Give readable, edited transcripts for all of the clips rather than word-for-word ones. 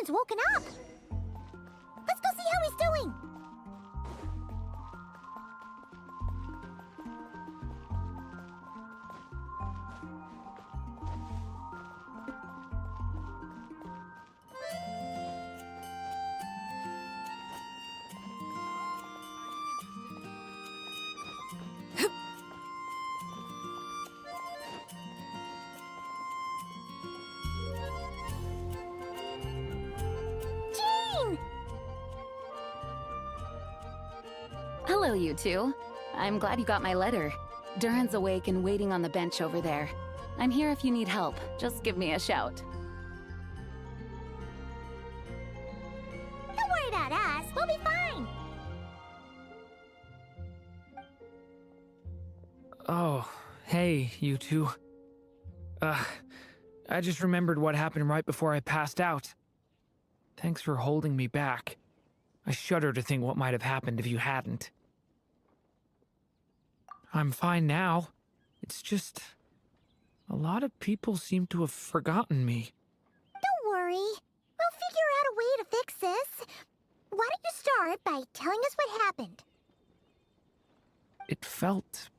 Durin's woken up. Let's go see how he's doing. Hello, you two. I'm glad you got my letter. Durin's awake and waiting on the bench over there. I'm here if you need help. Just give me a shout. Don't worry about us. We'll be fine. Oh, hey, you two. I just remembered what happened right before I passed out. Thanks for holding me back. I shudder to think what might have happened if you hadn't. I'm fine now. It's just... a lot of people seem to have forgotten me. Don't worry. We'll figure out a way to fix this. Why don't you start by telling us what happened? It felt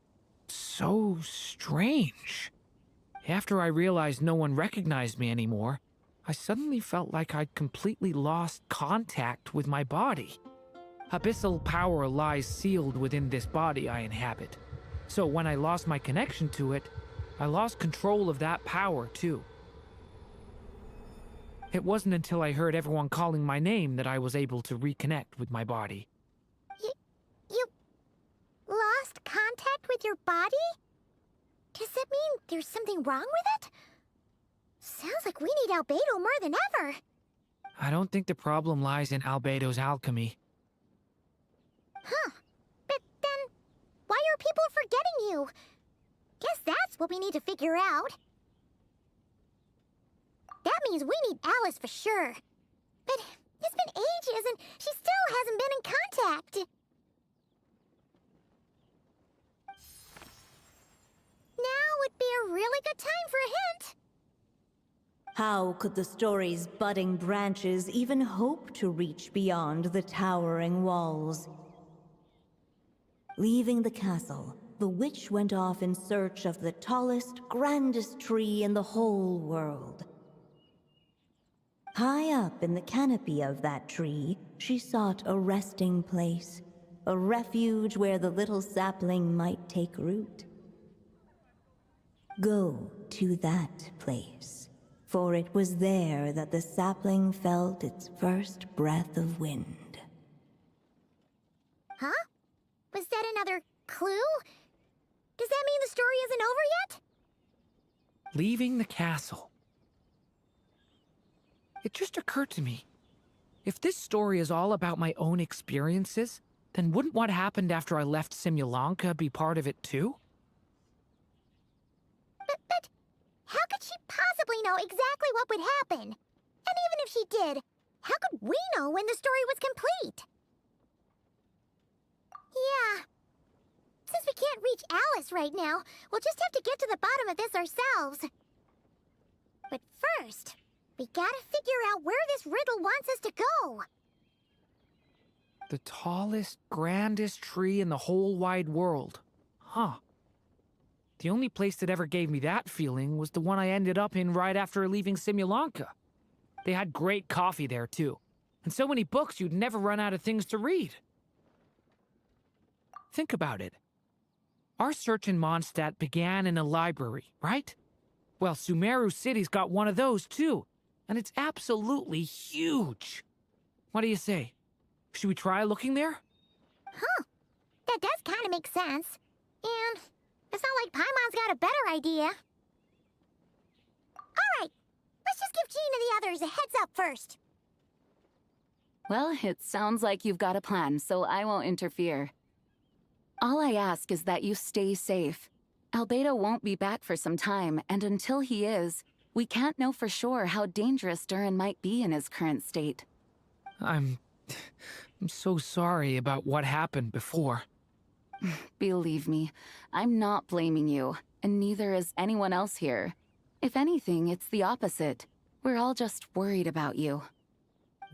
so strange. After I realized no one recognized me anymore, I suddenly felt like I'd completely lost contact with my body. Abyssal power lies sealed within this body I inhabit. So when I lost my connection to it, I lost control of that power too. It wasn't until I heard everyone calling my name that I was able to reconnect with my body. You lost contact with your body? Does that mean there's something wrong with it? Sounds like we need Albedo more than ever. I don't think the problem lies in Albedo's alchemy. Huh. But then, why are people forgetting you? Guess that's what we need to figure out. That means we need Alice for sure. But it's been ages and she still hasn't been in contact. Now would be a really good time for a hint. How could the story's budding branches even hope to reach beyond the towering walls? Leaving the castle, the witch went off in search of the tallest, grandest tree in the whole world. High up in the canopy of that tree, she sought a resting place, a refuge where the little sapling might take root. Go to that place, for it was there that the sapling felt its first breath of wind. Huh? Was that another clue? Does that mean the story isn't over yet? Leaving the castle. It just occurred to me. If this story is all about my own experiences, then wouldn't what happened after I left Simulanka be part of it too? But how could she possibly know exactly what would happen? And even if she did, how could we know when the story was complete? Yeah. Since we can't reach Alice right now, we'll just have to get to the bottom of this ourselves. But first, we gotta figure out where this riddle wants us to go. The tallest, grandest tree in the whole wide world. Huh. The only place that ever gave me that feeling was the one I ended up in right after leaving Simulanka. They had great coffee there, too. And so many books you'd never run out of things to read. Think about it. Our search in Mondstadt began in a library, right? Well, Sumeru City's got one of those, too. And it's absolutely huge. What do you say? Should we try looking there? Huh. That does kind of make sense. And it's not like Paimon's got a better idea. Alright, let's just give Jean and the others a heads up first. Well, it sounds like you've got a plan, so I won't interfere. All I ask is that you stay safe. Albedo won't be back for some time, and until he is, we can't know for sure how dangerous Durin might be in his current state. I'm so sorry about what happened before. Believe me, I'm not blaming you, and neither is anyone else here. If anything, it's the opposite. We're all just worried about you.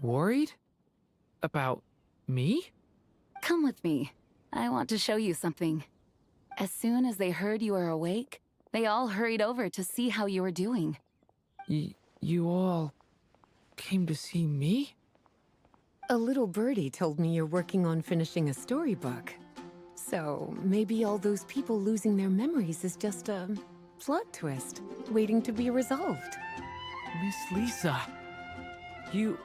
Worried? About me? Come with me. I want to show you something. As soon as they heard you were awake, they all hurried over to see how you were doing. You all came to see me? A little birdie told me you're working on finishing a storybook. So maybe all those people losing their memories is just a plot twist, waiting to be resolved. Miss Lisa, you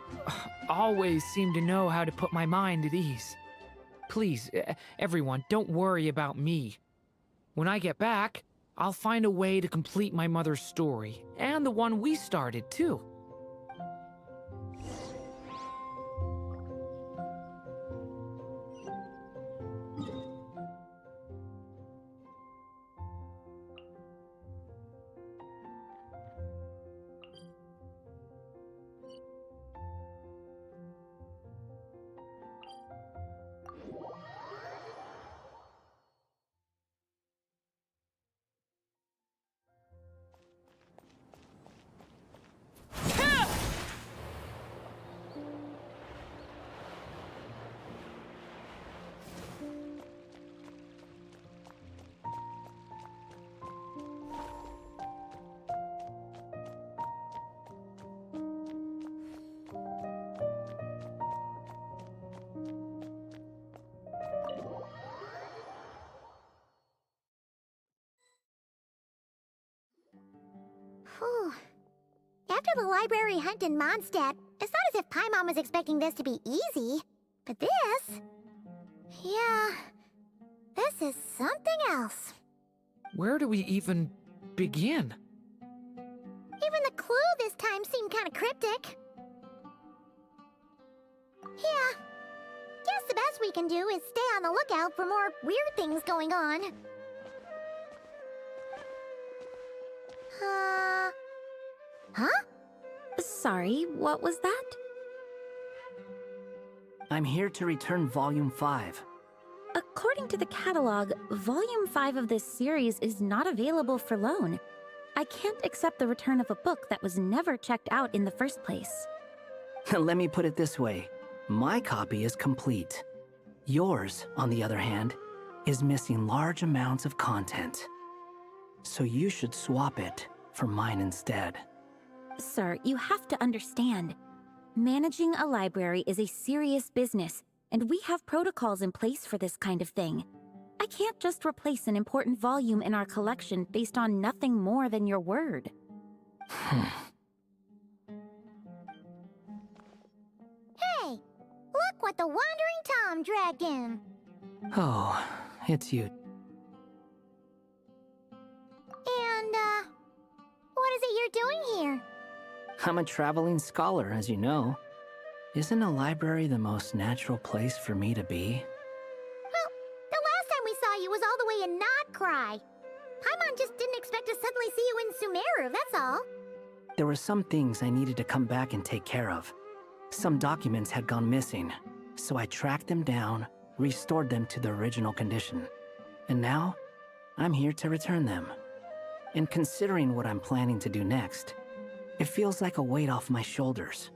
always seem to know how to put my mind at ease. Please, everyone, don't worry about me. When I get back, I'll find a way to complete my mother's story, and the one we started, too. Whew. After the library hunt in Mondstadt, it's not as if Paimon was expecting this to be easy. But this... yeah... this is something else. Where do we even begin? Even the clue this time seemed kind of cryptic. Yeah. Guess the best we can do is stay on the lookout for more weird things going on. Huh? Sorry, what was that? I'm here to return Volume 5. According to the catalog, Volume 5 of this series is not available for loan. I can't accept the return of a book that was never checked out in the first place. Let me put it this way. My copy is complete. Yours, on the other hand, is missing large amounts of content. So you should swap it for mine instead. Sir, you have to understand. Managing a library is a serious business, and we have protocols in place for this kind of thing. I can't just replace an important volume in our collection based on nothing more than your word. Hey! Look what the Wandering Tom dragged in! Oh, it's you. And, what is it you're doing here? I'm a traveling scholar, as you know. Isn't a library the most natural place for me to be? Well, the last time we saw you was all the way in Nodcry. Paimon just didn't expect to suddenly see you in Sumeru, that's all. There were some things I needed to come back and take care of. Some documents had gone missing, so I tracked them down, restored them to their original condition. And now, I'm here to return them. And considering what I'm planning to do next, it feels like a weight off my shoulders.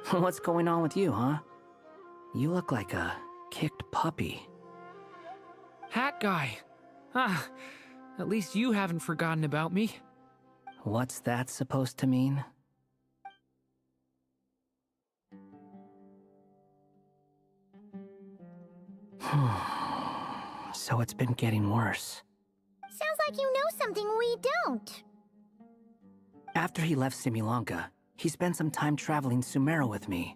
What's going on with you, huh? You look like a kicked puppy. Hat guy. At least you haven't forgotten about me. What's that supposed to mean? So it's been getting worse. Sounds like you know something we don't. After he left Similanka, he spent some time traveling Sumeru with me.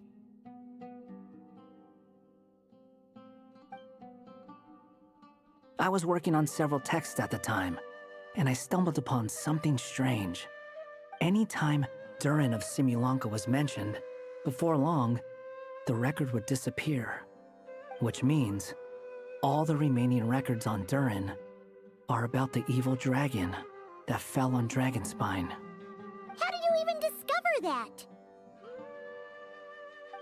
I was working on several texts at the time, and I stumbled upon something strange. Anytime Durin of Similanka was mentioned, before long, the record would disappear. Which means, all the remaining records on Durin are about the evil dragon that fell on Dragonspine. How did you even discover that?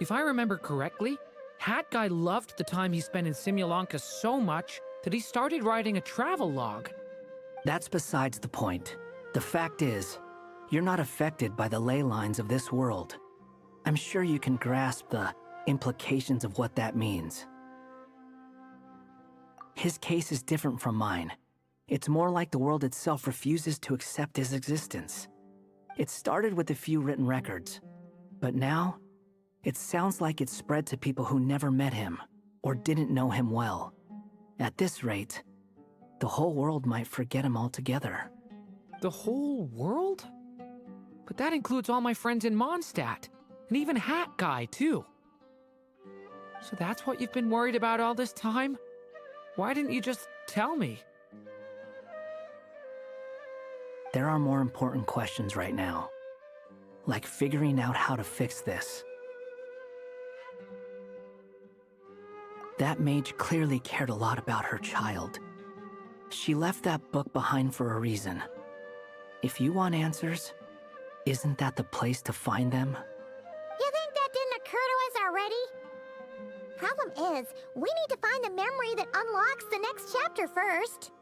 If I remember correctly, Hat Guy loved the time he spent in Simulanka so much that he started writing a travel log. That's besides the point. The fact is, you're not affected by the ley lines of this world. I'm sure you can grasp the implications of what that means. His case is different from mine. It's more like the world itself refuses to accept his existence. It started with a few written records, but now, it sounds like it's spread to people who never met him or didn't know him well. At this rate, the whole world might forget him altogether. The whole world? But that includes all my friends in Mondstadt, and even Hat Guy, too. So that's what you've been worried about all this time? Why didn't you just tell me? There are more important questions right now, like figuring out how to fix this. That mage clearly cared a lot about her child. She left that book behind for a reason. If you want answers, isn't that the place to find them? You think that didn't occur to us already? Problem is, we need to find the memory that unlocks the next chapter first.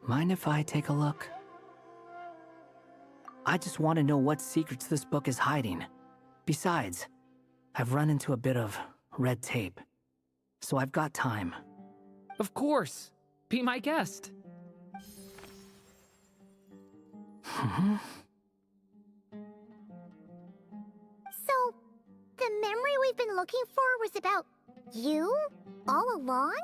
Mind if I take a look? I just want to know what secrets this book is hiding. Besides, I've run into a bit of red tape, so I've got time. Of course. Be my guest. So, the memory we've been looking for was about you? All along?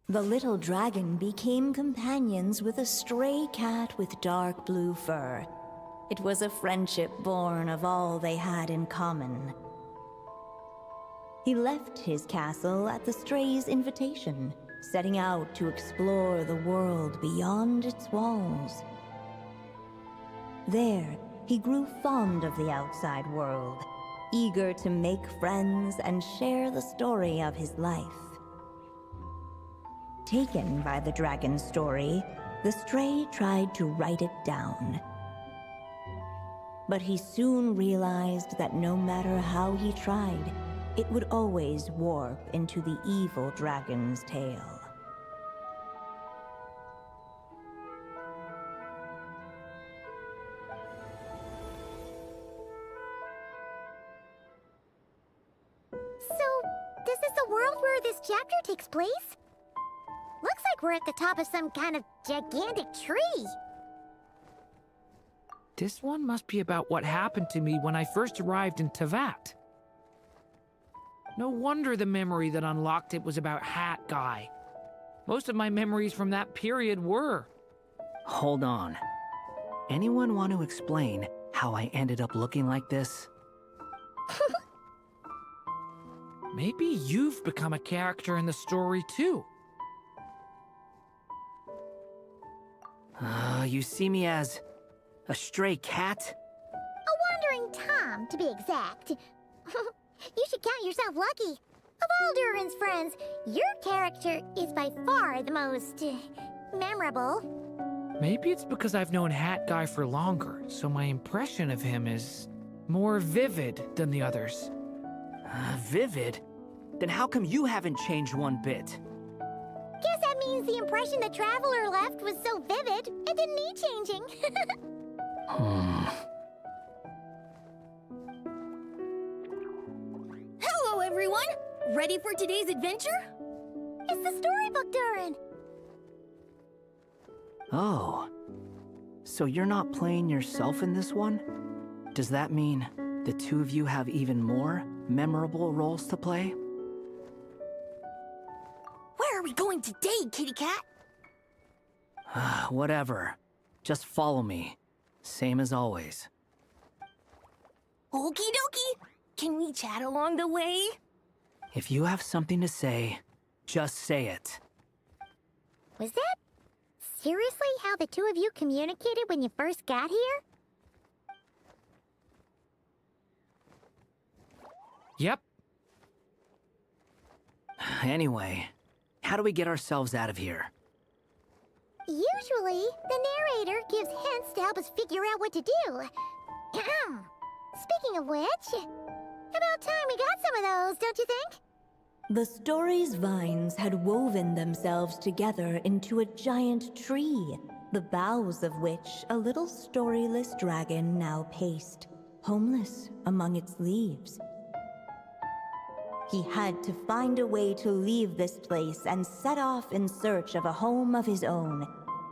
The little dragon became companions with a stray cat with dark blue fur. It was a friendship born of all they had in common. He left his castle at the stray's invitation, setting out to explore the world beyond its walls. There, he grew fond of the outside world, eager to make friends and share the story of his life. Taken by the dragon's story, the stray tried to write it down. But he soon realized that no matter how he tried, it would always warp into the evil dragon's tale. So, this is the world where this chapter takes place? Looks like we're at the top of some kind of gigantic tree. This one must be about what happened to me when I first arrived in Tevat. No wonder the memory that unlocked it was about Hat Guy. Most of my memories from that period were. Hold on. Anyone want to explain how I ended up looking like this? Maybe you've become a character in the story too. You see me as a stray cat? A wandering Tom, to be exact. You should count yourself lucky. Of all Durin's friends, your character is by far the most memorable. Maybe it's because I've known Hat Guy for longer, so my impression of him is more vivid than the others. Vivid? Then how come you haven't changed one bit? Guess that means the impression the Traveler left was so vivid, it didn't need changing. Hello, everyone! Ready for today's adventure? It's the storybook, Durin. Oh. So you're not playing yourself in this one? Does that mean the two of you have even more memorable roles to play? Where are we going today, kitty cat? Whatever. Just follow me. Same as always. Okie dokie! Can we chat along the way? If you have something to say, just say it. Was that seriously how the two of you communicated when you first got here? Yep. Anyway, how do we get ourselves out of here? Usually, the narrator gives hints to help us figure out what to do. Speaking of which, about time we got some of those, don't you think? The story's vines had woven themselves together into a giant tree, the boughs of which a little storyless dragon now paced, homeless among its leaves. He had to find a way to leave this place and set off in search of a home of his own.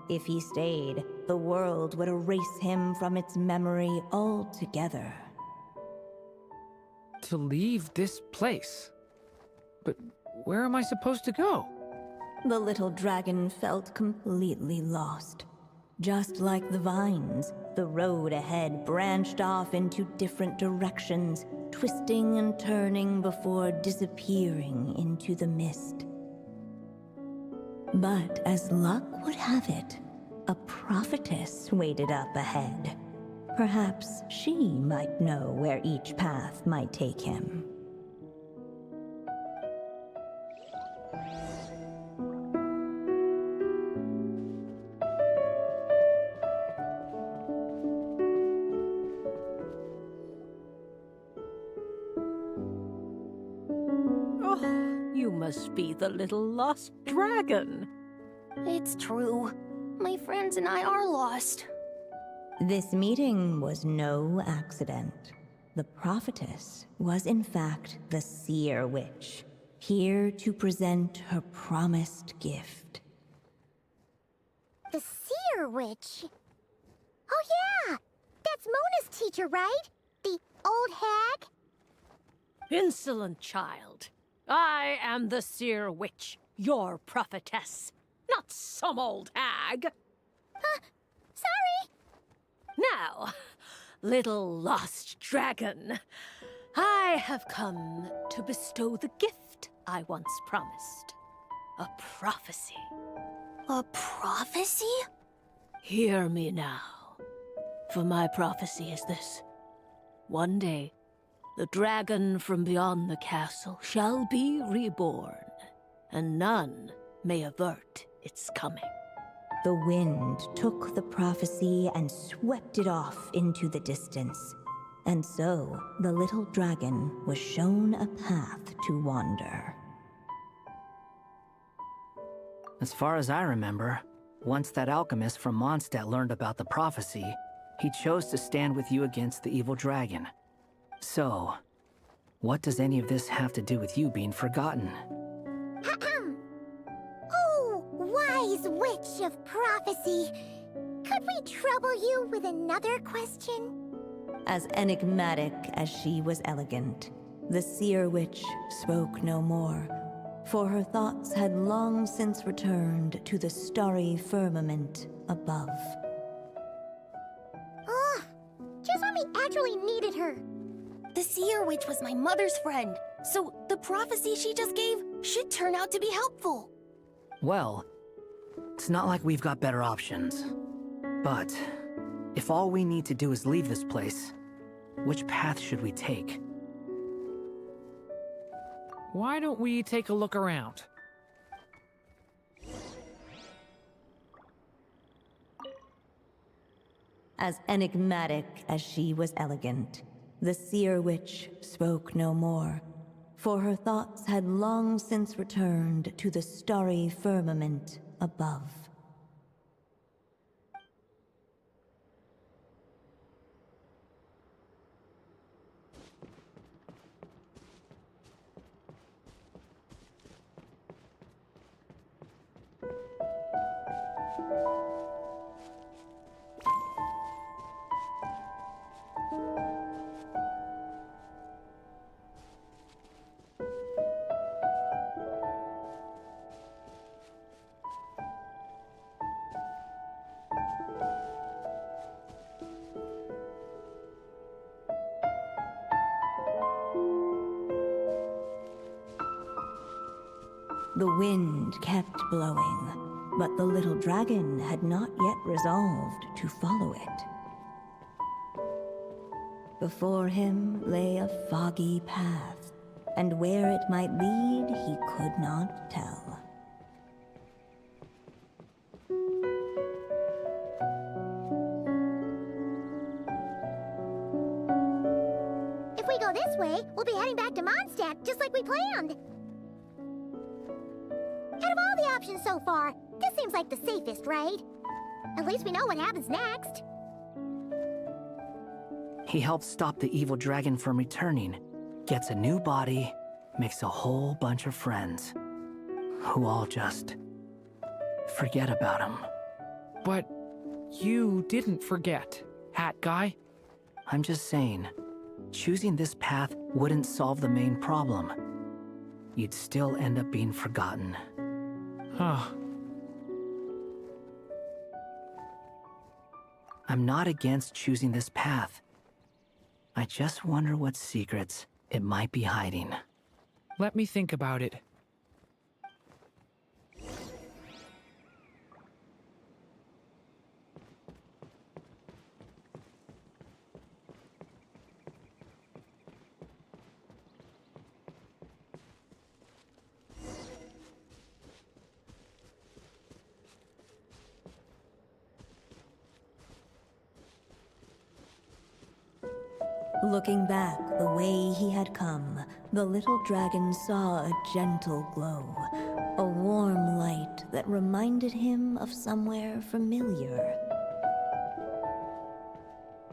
If he stayed, the world would erase him from its memory altogether. To leave this place? But where am I supposed to go? The little dragon felt completely lost. Just like the vines, the road ahead branched off into different directions, twisting and turning before disappearing into the mist. But as luck would have it, a prophetess waited up ahead. Perhaps she might know where each path might take him. You must be the little lost dragon. It's true. My friends and I are lost. This meeting was no accident. The prophetess was in fact the seer witch, here to present her promised gift. The seer witch? Oh yeah! That's Mona's teacher, right? The old hag? Insolent child. I am the seer witch, your prophetess, not some old hag. Sorry! Now, little lost dragon, I have come to bestow the gift I once promised. A prophecy. A prophecy? Hear me now, for my prophecy is this. One day, the dragon from beyond the castle shall be reborn, and none may avert its coming. The wind took the prophecy and swept it off into the distance. And so, the little dragon was shown a path to wander. As far as I remember, once that alchemist from Mondstadt learned about the prophecy, he chose to stand with you against the evil dragon. So, what does any of this have to do with you being forgotten? Oh, wise witch of prophecy! Could we trouble you with another question? As enigmatic as she was elegant, the seer witch spoke no more, for her thoughts had long since returned to the starry firmament above. Ugh! Just when we actually needed her! The seer witch was my mother's friend, so the prophecy she just gave should turn out to be helpful. Well, it's not like we've got better options. But, if all we need to do is leave this place, which path should we take? Why don't we take a look around? As enigmatic as she was elegant, the seer witch spoke no more, for her thoughts had long since returned to the starry firmament above. The wind kept blowing, but the little dragon had not yet resolved to follow it. Before him lay a foggy path, and where it might lead he could not tell. If we go this way, we'll be heading back to Mondstadt, just like we planned. Out of all the options so far, this seems like the safest, right? At least we know what happens next. He helps stop the evil dragon from returning, gets a new body, makes a whole bunch of friends, who all just forget about him. But you didn't forget, Hat Guy. I'm just saying, choosing this path wouldn't solve the main problem. You'd still end up being forgotten. Huh. I'm not against choosing this path. I just wonder what secrets it might be hiding. Let me think about it. Looking back the way he had come, the little dragon saw a gentle glow, a warm light that reminded him of somewhere familiar.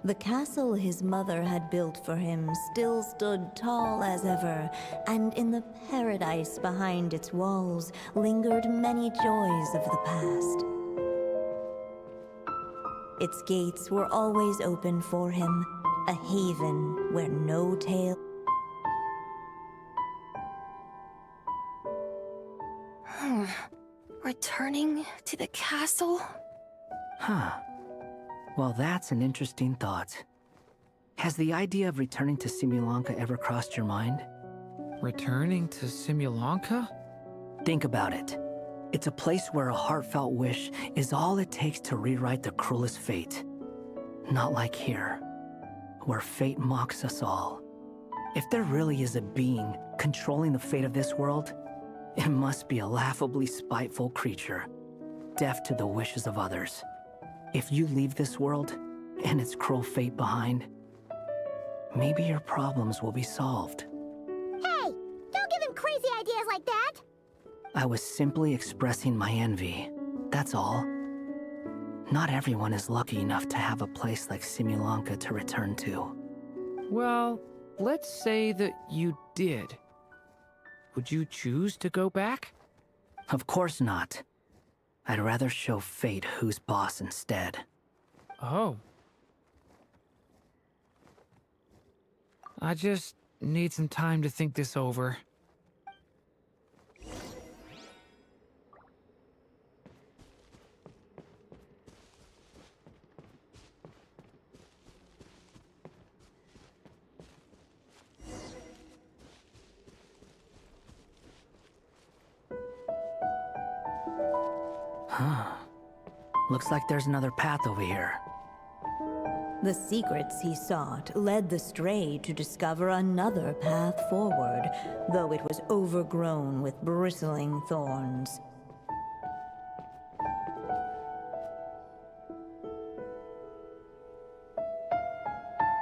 The castle his mother had built for him still stood tall as ever, and in the paradise behind its walls lingered many joys of the past. Its gates were always open for him, a haven where no tale... Returning to the castle? Huh. Well, that's an interesting thought. Has the idea of returning to Simulanka ever crossed your mind? Returning to Simulanka? Think about it. It's a place where a heartfelt wish is all it takes to rewrite the cruelest fate. Not like here, where fate mocks us all. If there really is a being controlling the fate of this world, it must be a laughably spiteful creature, deaf to the wishes of others. If you leave this world and its cruel fate behind, maybe your problems will be solved. Hey, don't give him crazy ideas like that! I was simply expressing my envy, that's all. Not everyone is lucky enough to have a place like Simulanka to return to. Well, let's say that you did. Would you choose to go back? Of course not. I'd rather show fate who's boss instead. Oh. I just need some time to think this over. Huh. Looks like there's another path over here. The secrets he sought led the stray to discover another path forward, though it was overgrown with bristling thorns.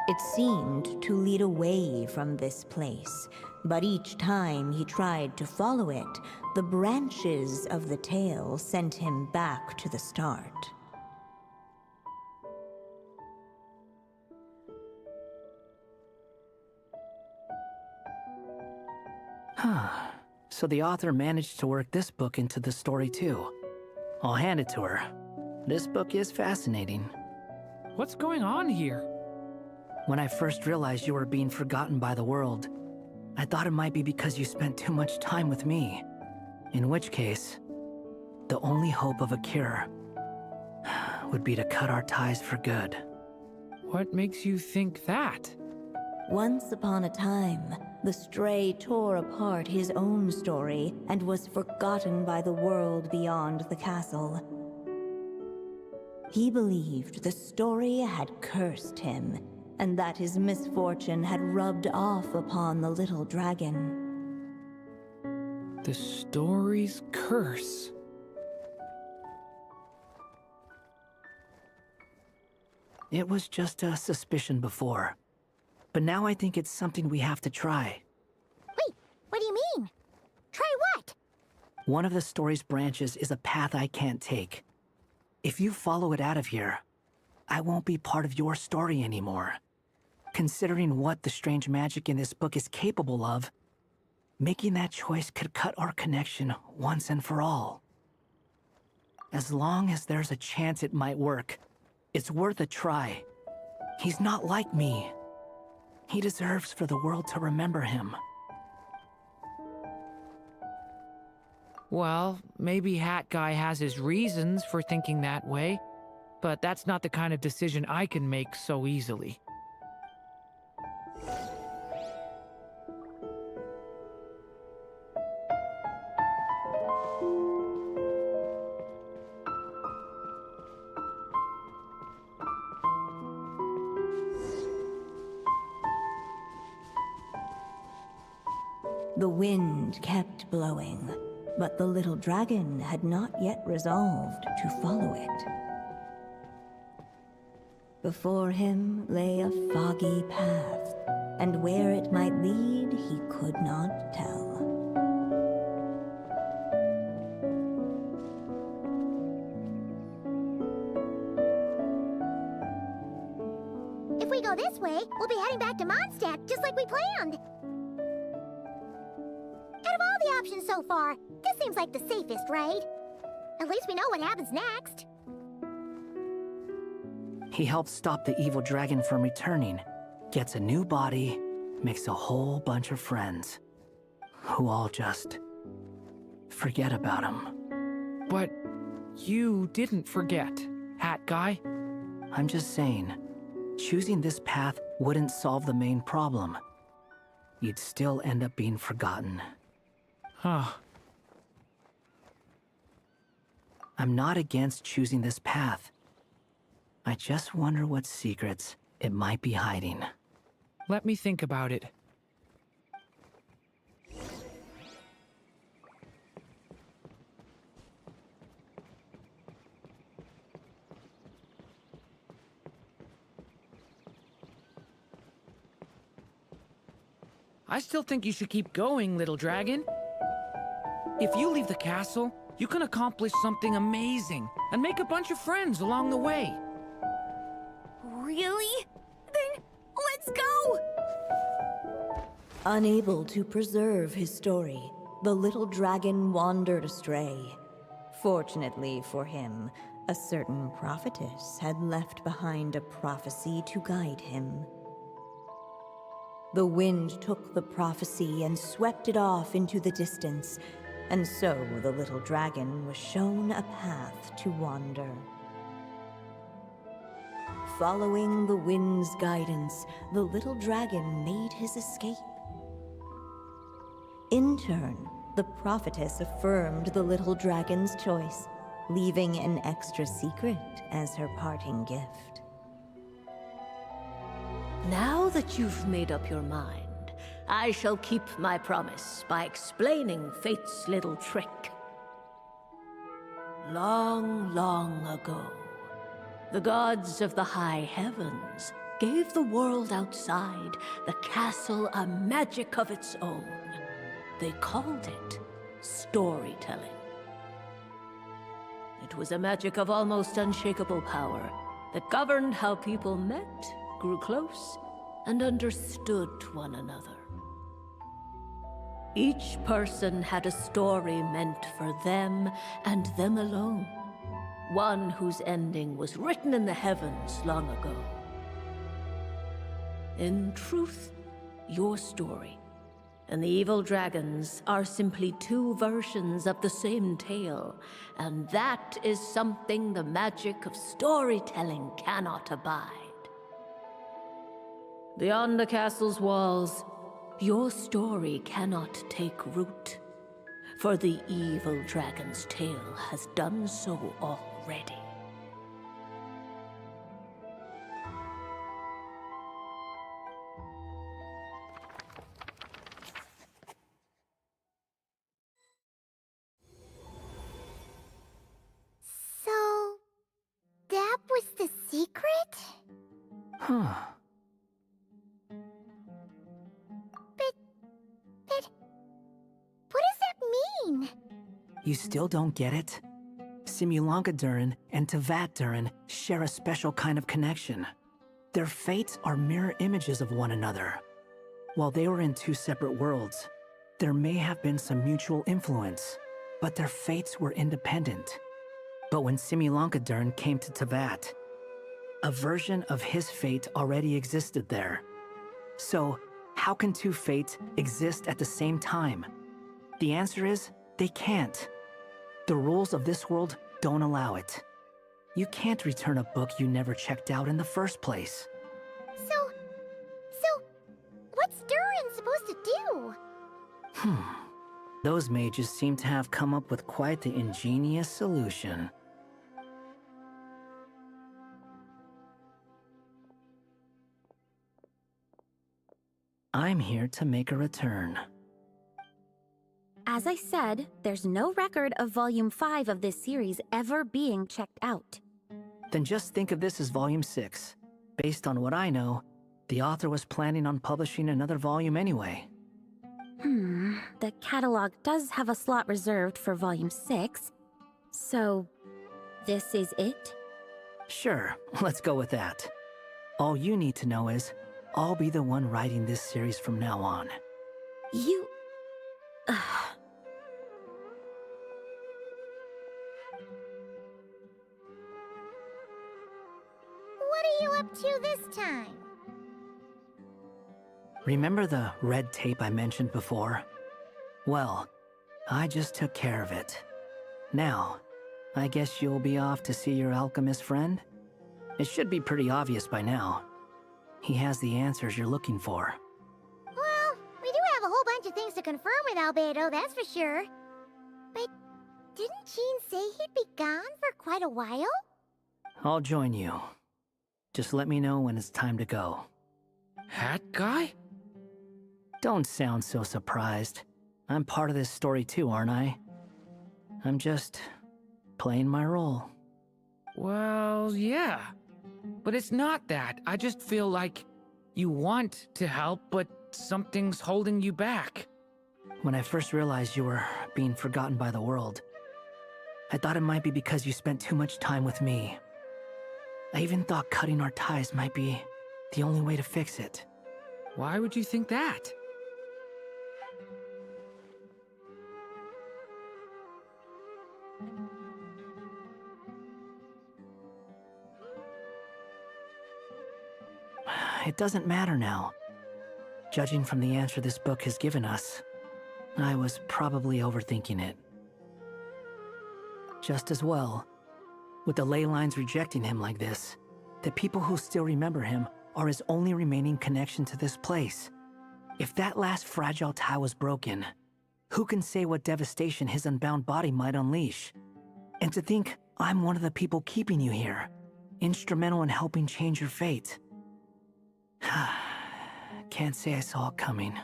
It seemed to lead away from this place, but each time he tried to follow it, the branches of the tail sent him back to the start. Huh. So the author managed to work this book into the story too. I'll hand it to her. This book is fascinating. What's going on here? When I first realized you were being forgotten by the world, I thought it might be because you spent too much time with me. In which case, the only hope of a cure would be to cut our ties for good. What makes you think that? Once upon a time, the stray tore apart his own story and was forgotten by the world beyond the castle. He believed the story had cursed him, and that his misfortune had rubbed off upon the little dragon. The story's curse. It was just a suspicion before, but now I think it's something we have to try. Wait, what do you mean? Try what? One of the story's branches is a path I can't take. If you follow it out of here, I won't be part of your story anymore. Considering what the strange magic in this book is capable of, making that choice could cut our connection once and for all. As long as there's a chance it might work, it's worth a try. He's not like me. He deserves for the world to remember him. Well, maybe Hat Guy has his reasons for thinking that way, but that's not the kind of decision I can make so easily. The wind kept blowing, but the little dragon had not yet resolved to follow it. Before him lay a foggy path, and where it might lead he could not tell. If we go this way, we'll be heading back to Mondstadt, just like we planned. Out of all the options so far, this seems like the safest, right? At least we know what happens next. He helps stop the evil dragon from returning, gets a new body, makes a whole bunch of friends, who all just forget about him. But you didn't forget, Hat Guy. I'm just saying, choosing this path wouldn't solve the main problem. You'd still end up being forgotten. Huh. I'm not against choosing this path. I just wonder what secrets it might be hiding. Let me think about it. I still think you should keep going, little dragon. If you leave the castle, you can accomplish something amazing and make a bunch of friends along the way. Really? Then let's go! Unable to preserve his story, the little dragon wandered astray. Fortunately for him, a certain prophetess had left behind a prophecy to guide him. The wind took the prophecy and swept it off into the distance, and so the little dragon was shown a path to wander. Following the wind's guidance, the little dragon made his escape. In turn, the prophetess affirmed the little dragon's choice, leaving an extra secret as her parting gift. Now that you've made up your mind, I shall keep my promise by explaining Fate's little trick. Long, long ago, the gods of the high heavens gave the world outside the castle a magic of its own. They called it storytelling. It was a magic of almost unshakable power that governed how people met, grew close, and understood one another. Each person had a story meant for them and them alone, one whose ending was written in the heavens long ago. In truth, your story and the evil dragons are simply two versions of the same tale, and that is something the magic of storytelling cannot abide. Beyond the castle's walls, your story cannot take root, for the evil dragon's tale has done so already. So, that was the secret? Huh. But, what does that mean? You still don't get it? Simulanka Durin and Tevat Durin share a special kind of connection. Their fates are mirror images of one another. While they were in two separate worlds, there may have been some mutual influence, but their fates were independent. But when Simulanka Durin came to Tevat, a version of his fate already existed there. So, how can two fates exist at the same time? The answer is, they can't. The rules of this world don't allow it. You can't return a book you never checked out in the first place. So, what's Durin supposed to do? Those mages seem to have come up with quite the ingenious solution. I'm here to make a return. As I said, there's no record of Volume 5 of this series ever being checked out. Then just think of this as Volume 6. Based on what I know, the author was planning on publishing another volume anyway. The catalog does have a slot reserved for Volume 6. So, this is it? Sure, let's go with that. All you need to know is, I'll be the one writing this series from now on. You... What are you up to this time? Remember the red tape I mentioned before? Well, I just took care of it. Now, I guess you'll be off to see your alchemist friend? It should be pretty obvious by now. He has the answers you're looking for. Well, we do have a whole bunch of things to confirm with Albedo, that's for sure. But didn't Jean say he'd be gone for quite a while? I'll join you. Just let me know when it's time to go. Hat guy? Don't sound so surprised. I'm part of this story too, aren't I? I'm just playing my role. Well, yeah. But it's not that. I just feel like you want to help, but something's holding you back. When I first realized you were being forgotten by the world, I thought it might be because you spent too much time with me. I even thought cutting our ties might be the only way to fix it. Why would you think that? It doesn't matter now. Judging from the answer this book has given us, I was probably overthinking it. Just as well, with the ley lines rejecting him like this, the people who still remember him are his only remaining connection to this place. If that last fragile tie was broken, who can say what devastation his unbound body might unleash? And to think I'm one of the people keeping you here, instrumental in helping change your fate. Can't say I saw it coming.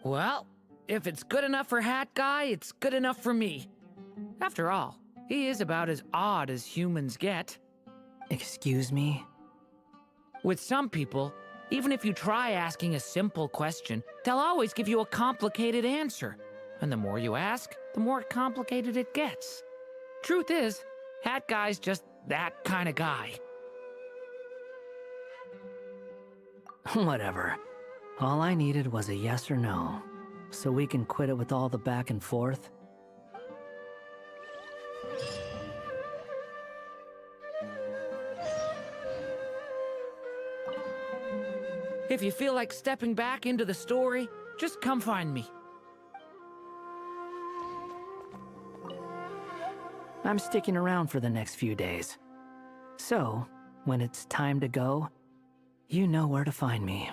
Well, if it's good enough for Hat Guy, it's good enough for me. After all, he is about as odd as humans get. Excuse me? With some people, even if you try asking a simple question, they'll always give you a complicated answer. And the more you ask, the more complicated it gets. Truth is, Hat Guy's just that kind of guy. Whatever. All I needed was a yes or no, so we can quit it with all the back and forth. If you feel like stepping back into the story, just come find me. I'm sticking around for the next few days. So, when it's time to go, you know where to find me.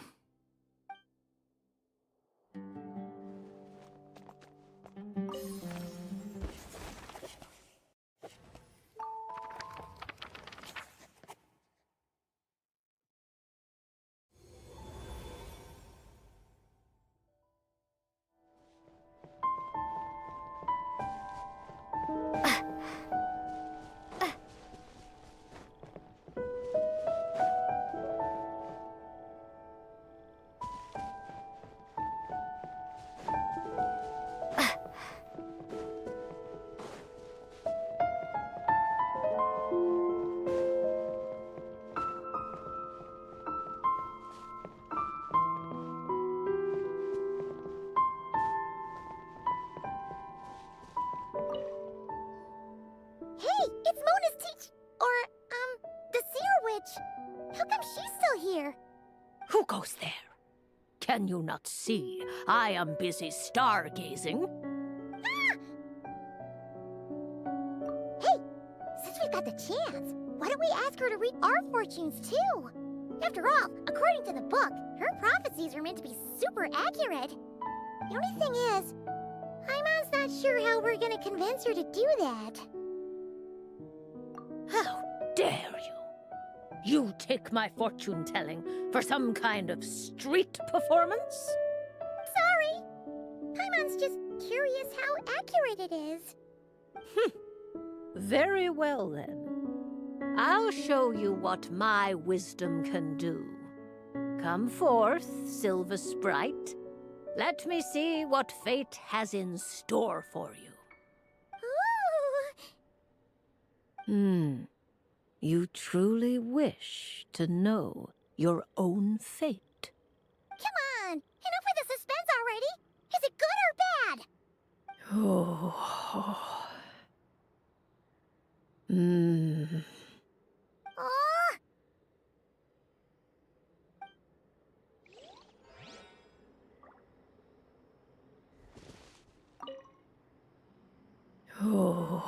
goes there? Can you not see I am busy stargazing? Hey, since we've got the chance, why don't we ask her to read our fortunes too? After all, according to the book, her prophecies are meant to be super accurate. The only thing is, Paimon's not sure how we're gonna convince her to do that. How dare you? You take my fortune-telling for some kind of street performance? Sorry. Paimon's just curious how accurate it is. Very well, then. I'll show you what my wisdom can do. Come forth, Silver Sprite. Let me see what fate has in store for you. Ooh. You truly wish to know your own fate. Come on, enough with the suspense already. Is it good or bad? Oh. Oh, Oh.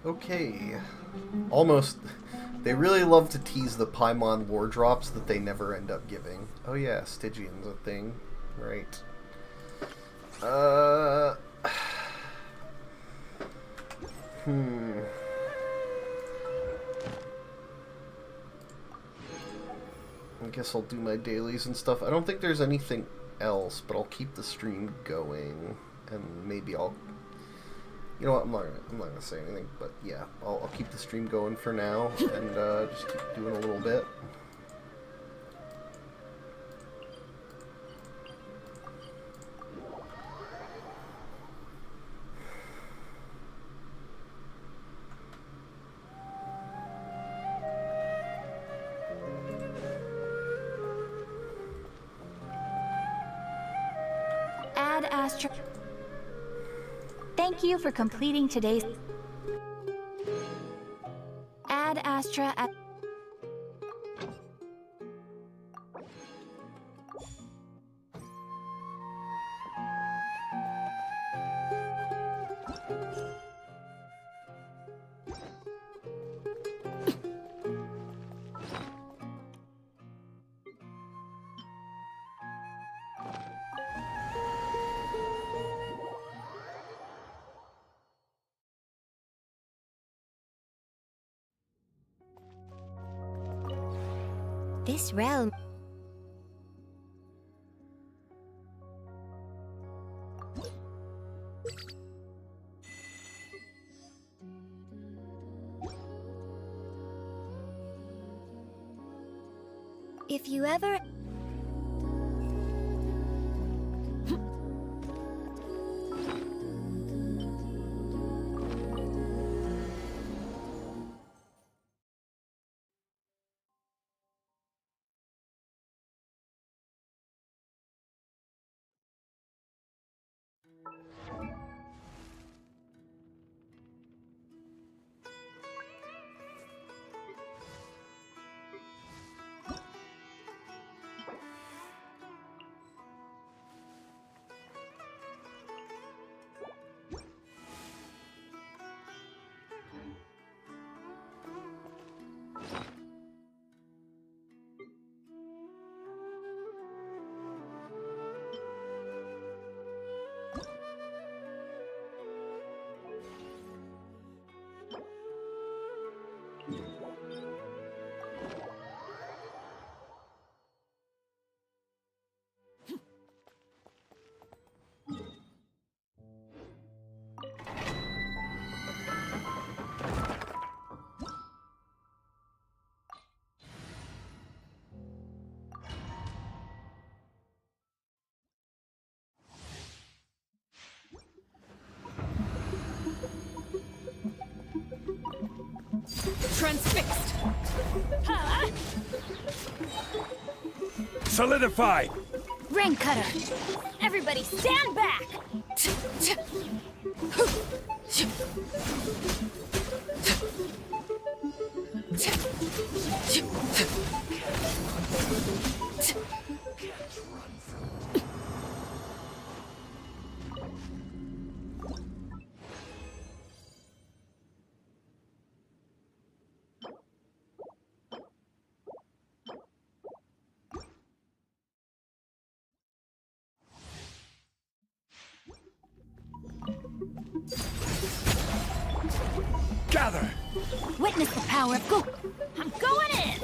Okay. Almost. They really love to tease the Paimon lore drops that they never end up giving. Oh yeah, Stygian's a thing. Right. I guess I'll do my dailies and stuff. I don't think there's anything else, but I'll keep the stream going, and maybe I'll... You know what? I'm not gonna say anything, but yeah, I'll keep the stream going for now, and just keep doing a little bit. Ad Astra. Thank you for completing today's Ad Astra. this realm. If you ever... Transfixed! Solidify! Ring cutter! Everybody stand back! Gather! Witness the power of Goop! I'm going in!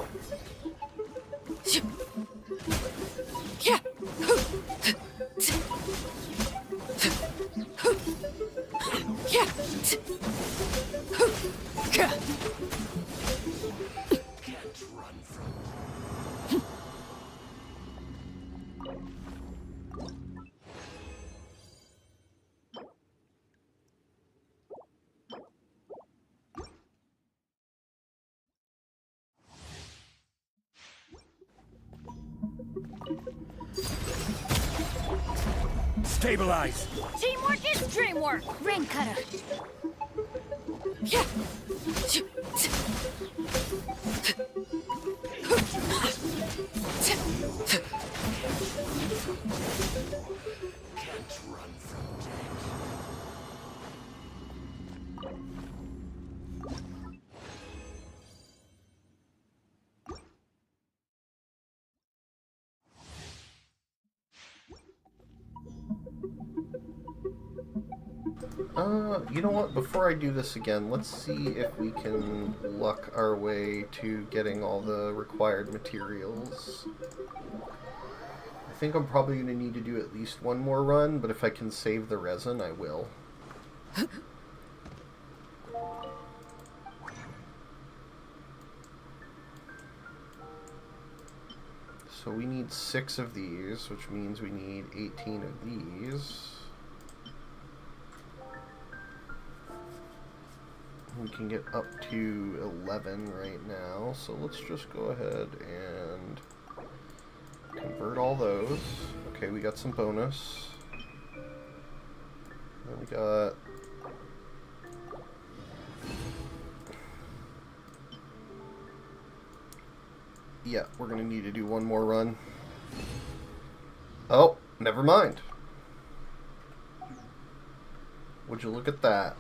Stabilize! Teamwork is dreamwork! Ring cutter! You know what? Before I do this again, let's see if we can luck our way to getting all the required materials. I think I'm probably going to need to do at least one more run, but if I can save the resin, I will. So we need 6 of these, which means we need 18 of these. We can get up to 11 right now, so let's just go ahead and convert all those. Okay, we got some bonus. Then we got... Yeah, we're gonna need to do one more run. Oh, never mind. Would you look at that?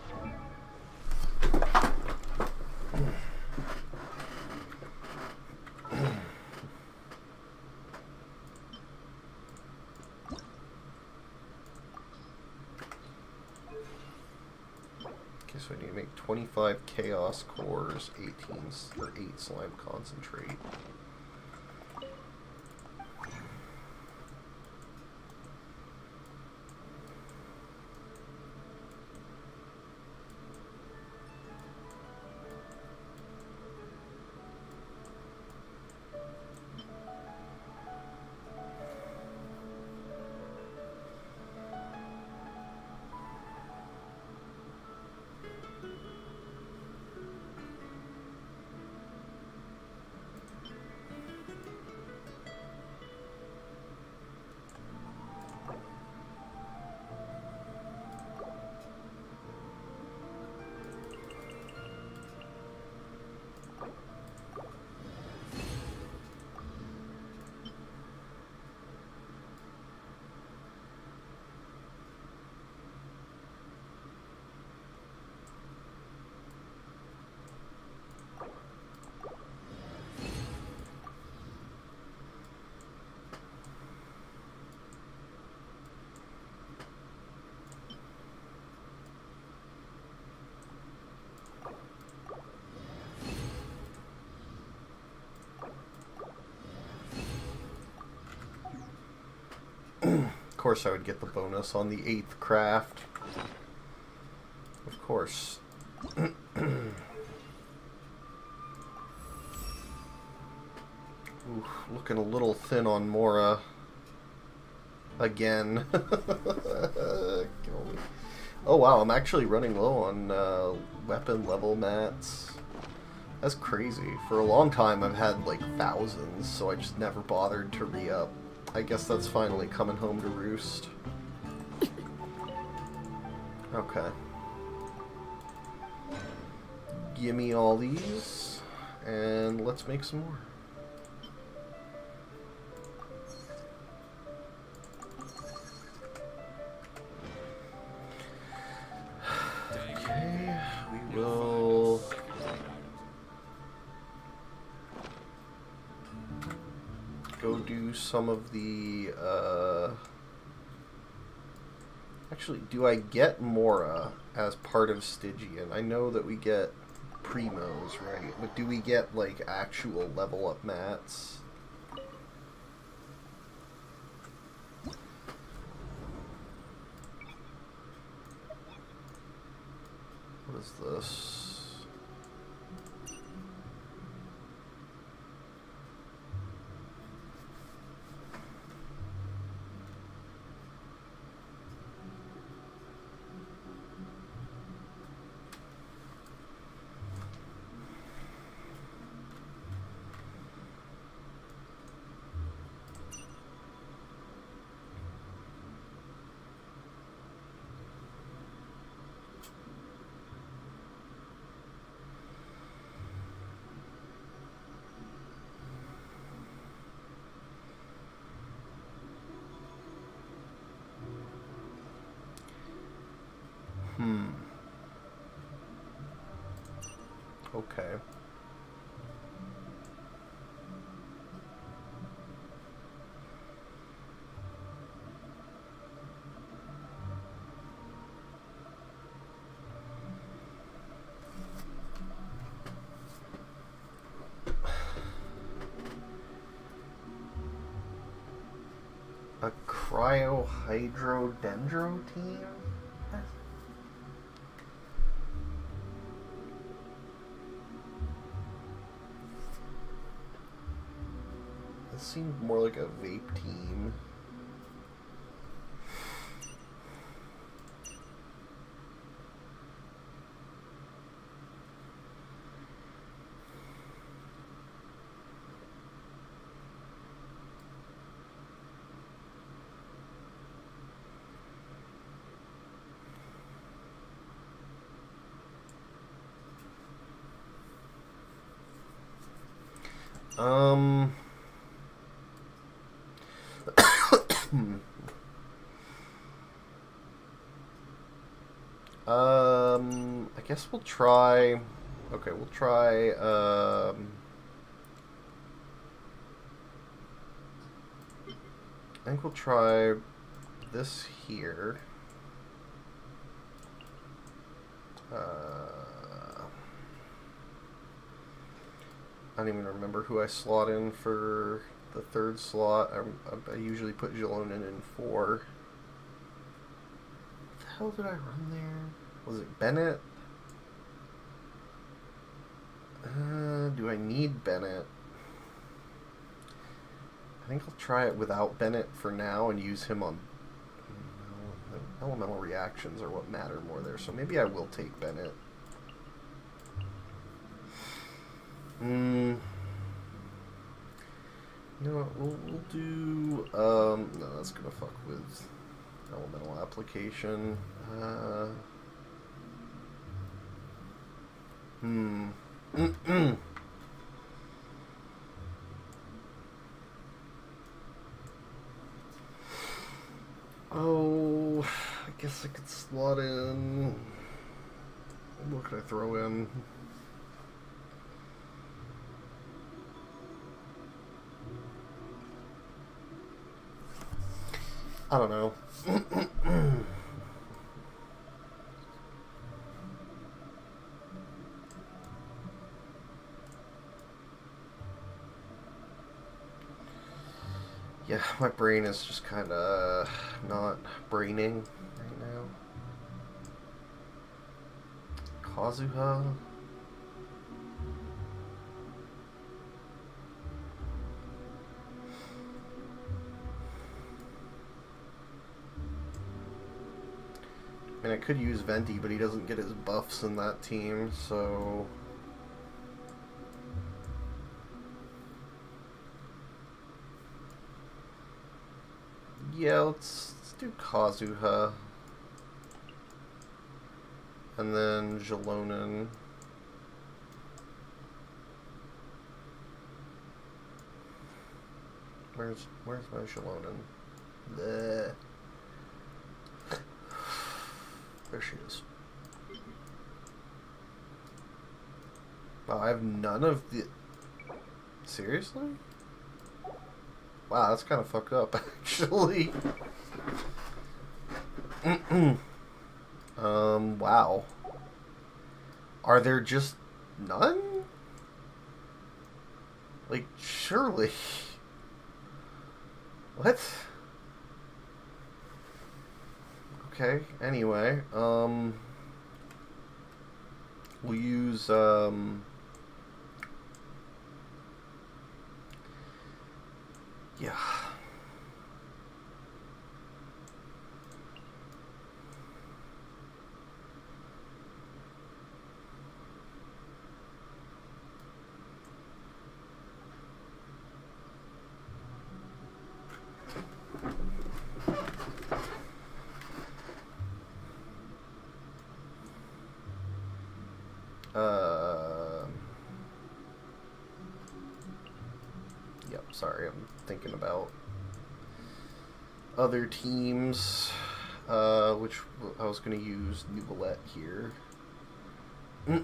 Okay, so I need to make 25 chaos cores, 8 slime concentrate. course I would get the bonus on the 8th craft. Of course. Ooh, looking a little thin on Mora. Again. Oh wow, I'm actually running low on weapon level mats. That's crazy. For a long time I've had like thousands, so I just never bothered to re-up. I guess that's finally coming home to roost. Okay. Gimme all these, and let's make some more. Okay, we will... go do some of the, Actually, do I get Mora as part of Stygian? I know that we get Primos, right? But do we get, like, actual level up mats? What is this? Okay. A cryohydrodendro team? This seemed more like a vape team. I guess we'll try... Okay, we'll try, I think we'll try this here. I don't even remember who I slot in for the 3rd slot. I usually put Jalonen in 4. What the hell did I run there? Was it Bennett? Do I need Bennett? I think I'll try it without Bennett for now and use him on... elemental reactions are what matter more there, so maybe I will take Bennett. You know what, we'll do... no, that's gonna fuck with elemental application. Oh, I guess I could slot in... What could I throw in? I don't know. Yeah, my brain is just kind of not braining right now. Kazuha? I mean, I could use Venti, but he doesn't get his buffs in that team, so... Yeah, let's do Kazuha. And then Jalonen. Where's my Jalonen? Bleh. There she is. Wow, I have none of the... Seriously? Wow, that's kind of fucked up, actually. Wow. Are there just none? Like, surely. What? Okay, anyway, we'll use, yeah. Yep, sorry, I'm thinking about other teams, which I was going to use Nouvellette here. And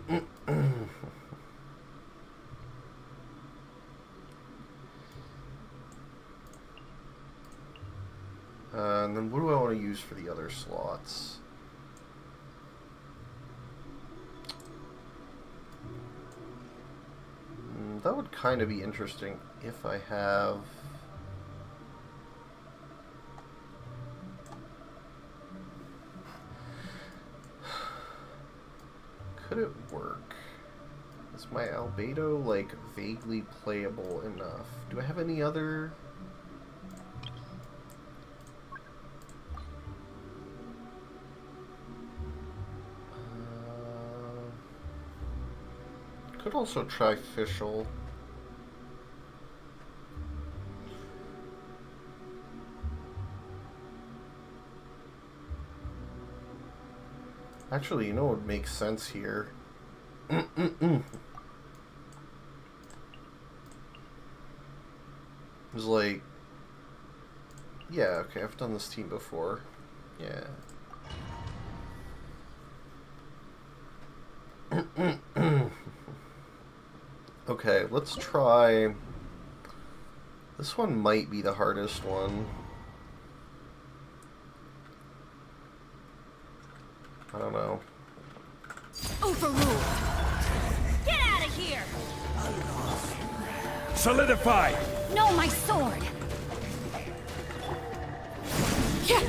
then what do I want to use for the other slots? That would kind of be interesting if I have... Could it work? Is my Albedo, like, vaguely playable enough? Do I have any other... Could also try Fischl. Actually, you know what makes sense here? It's like... Yeah, okay, I've done this team before. Yeah. Okay, let's try... This one might be the hardest one. I don't know. Overruled! Get out of here! Solidify! No, my sword! Get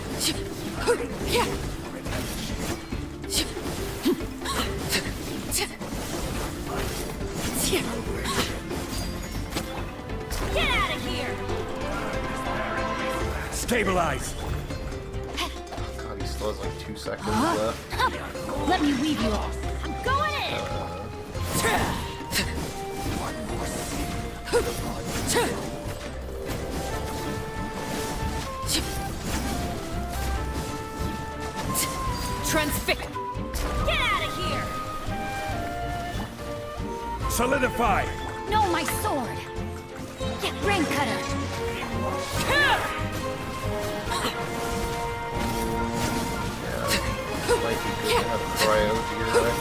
out of here! Stabilize! God, he still has like 2 seconds left. Let me weave you off. I'm going in! Transfix! Get out of here! Solidify! No, my sword! Get Rain Cutter! Might be good to have cryo here, actually.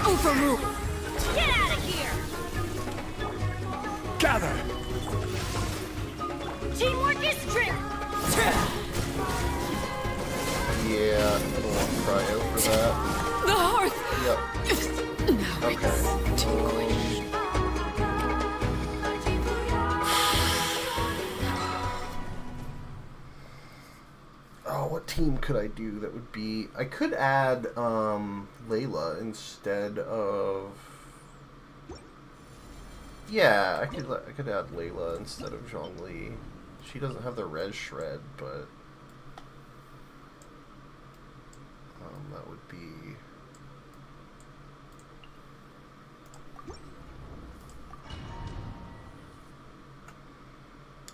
Overruled! Get out of here! Gather! Teamwork is strength! Yeah, I don't want cryo for that. The hearth! Yep. Okay. team could I do that would be... I could add Layla instead of... Yeah, I could add Layla instead of Zhongli. She doesn't have the res shred, but that would be...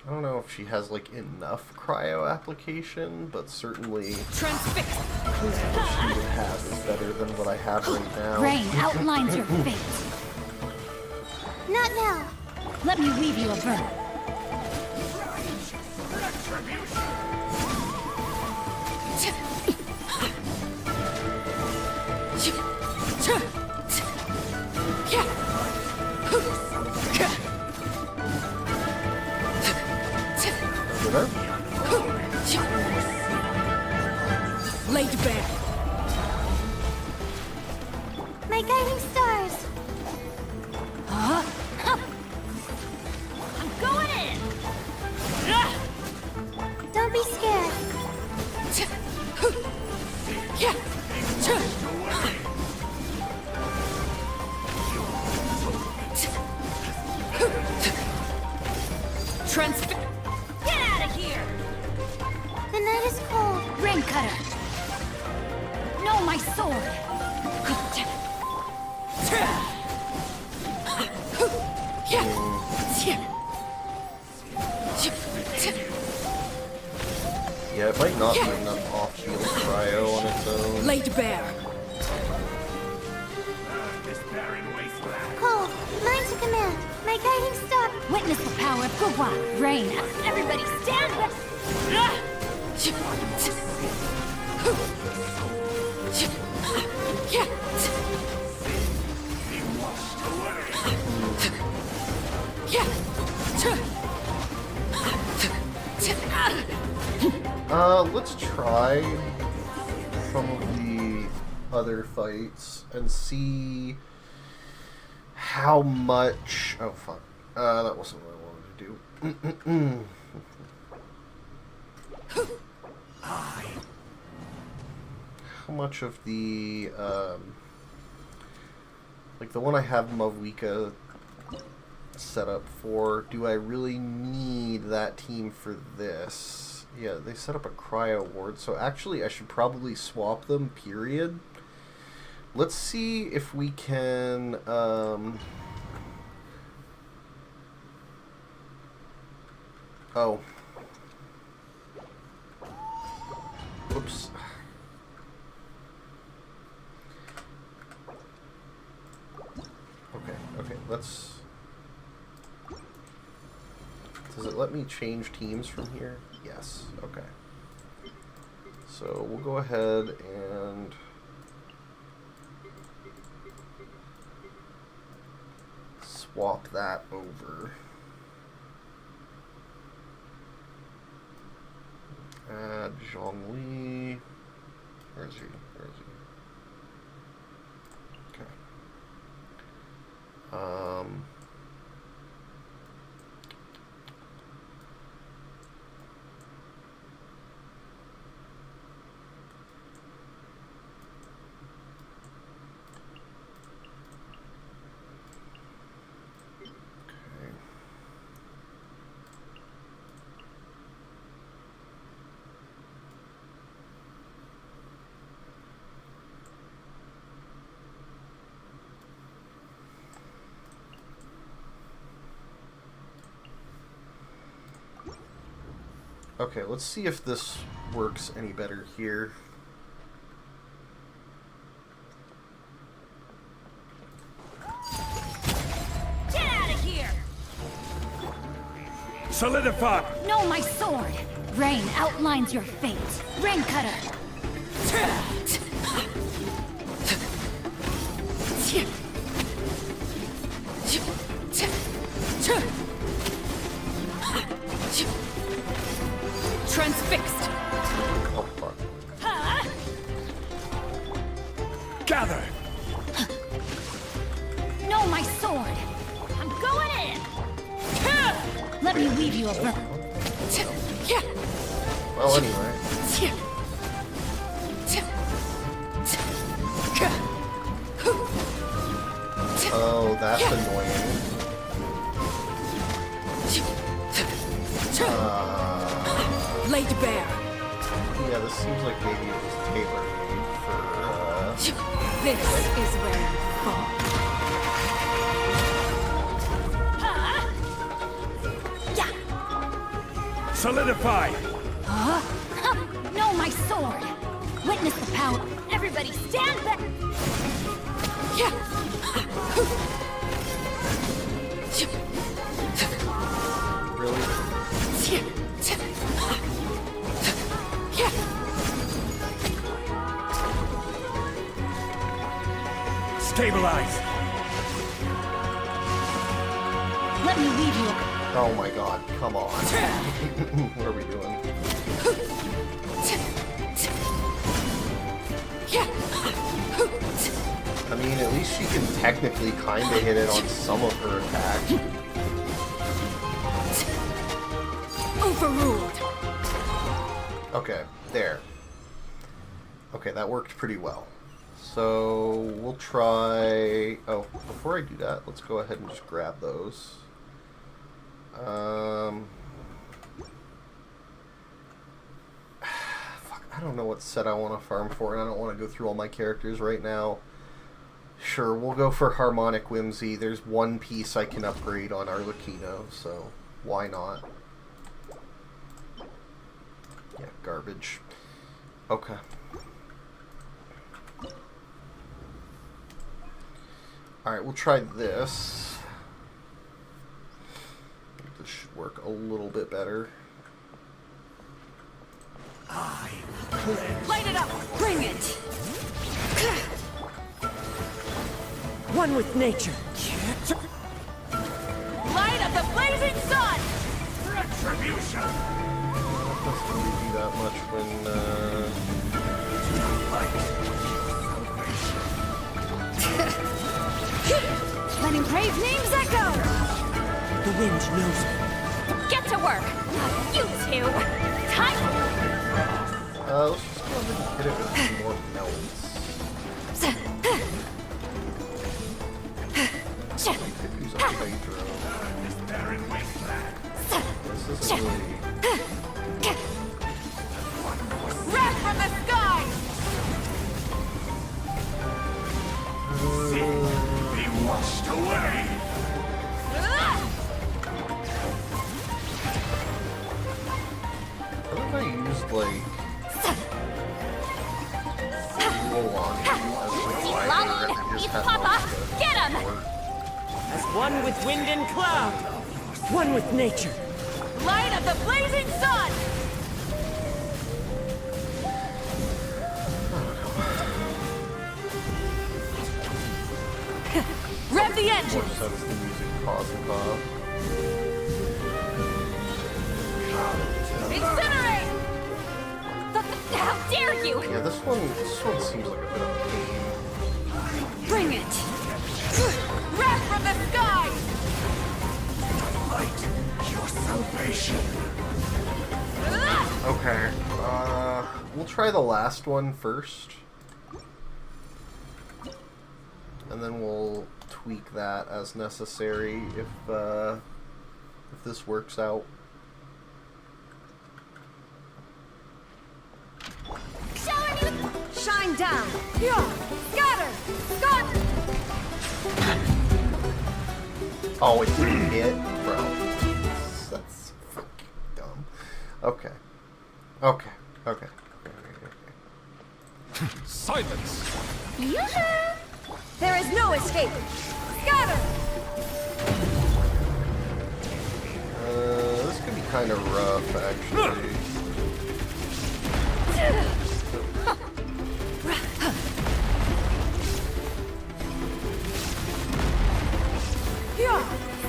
I don't know if she has like enough cryo application, but certainly what she would have is better than what I have right now. Rain outlines your fate. Not now. Let me weave you a verb. Laid bare. My guiding stars. I'm going in. Don't be scared. Get out of here. The night is cold. Rain cutter. No, my sword. Yeah, it might not be enough off-field cryo on its own. Laid bare. Cold. Mine to command. My guiding star. Witness the power of Gugwa. Rain. Everybody stand back. Let's try some of the other fights and see how much... Oh, fuck. That wasn't what I wanted to do. How much of the, like the one I have Mavwika set up for, do I really need that team for this? Yeah, they set up a cryo ward, so actually I should probably swap them, period. Let's see if we can, oh. Whoops. Okay, let's... Does it let me change teams from here? Yes, okay. So we'll go ahead and... swap that over. Add Zhongli. Where is he? Where is he? Okay. Okay, let's see if this works any better here. Get out of here. Solidify! No, my sword. Rain outlines your fate. Rain cutter. Transfixed. Oh, fuck. Gather! No, my sword. I'm going in. Let me weave you a verb. Well, anyway. Oh, that's annoying. Laid bare. Yeah, this seems like maybe it was tailor-made for, This is where you fall. Solidify! Huh? No, my sword! Witness the power! Everybody stand back! really? Stabilize! Let me leave you. Oh my god, come on. What are we doing? I mean, at least she can technically kind of hit it on some of her attacks. Overruled. Okay, there. Okay, that worked pretty well. So, we'll try... Oh, before I do that, let's go ahead and just grab those. Fuck, I don't know what set I want to farm for, and I don't want to go through all my characters right now. Sure, we'll go for Harmonic Whimsy. There's one piece I can upgrade on Arlecchino, so why not? Yeah, garbage. Okay. Alright, we'll try this. This should work a little bit better. Light it up! Bring it! One with nature. Light of the blazing sun! Retribution! Doesn't really do that much when, Letting praise names echo! The wind knows me. Get to work! You two! Time! let's just go ahead and hit it with some more melts. Could use a Hydro. This isn't really... Wrath from the sky! Be washed away! What if I used, like... Wolong as the glider and just had Papa! like Get him! As one with wind and cloud. One with nature. Light of the blazing sun! Rev the engine! more sense than using pause and pop. Incinerate! How dare you! Yeah, this one seems like a bit of a pain. Bring it! Wrath from the sky! Light, your salvation! Okay, we'll try the last one first. And then we'll tweak that as necessary if this works out. Shine down! Scatter! Scatter! Oh, it didn't hit? Bro. That's fucking dumb. Okay. Okay. Okay. Silence! There is no escape! Scatter! This could be kind of rough, actually.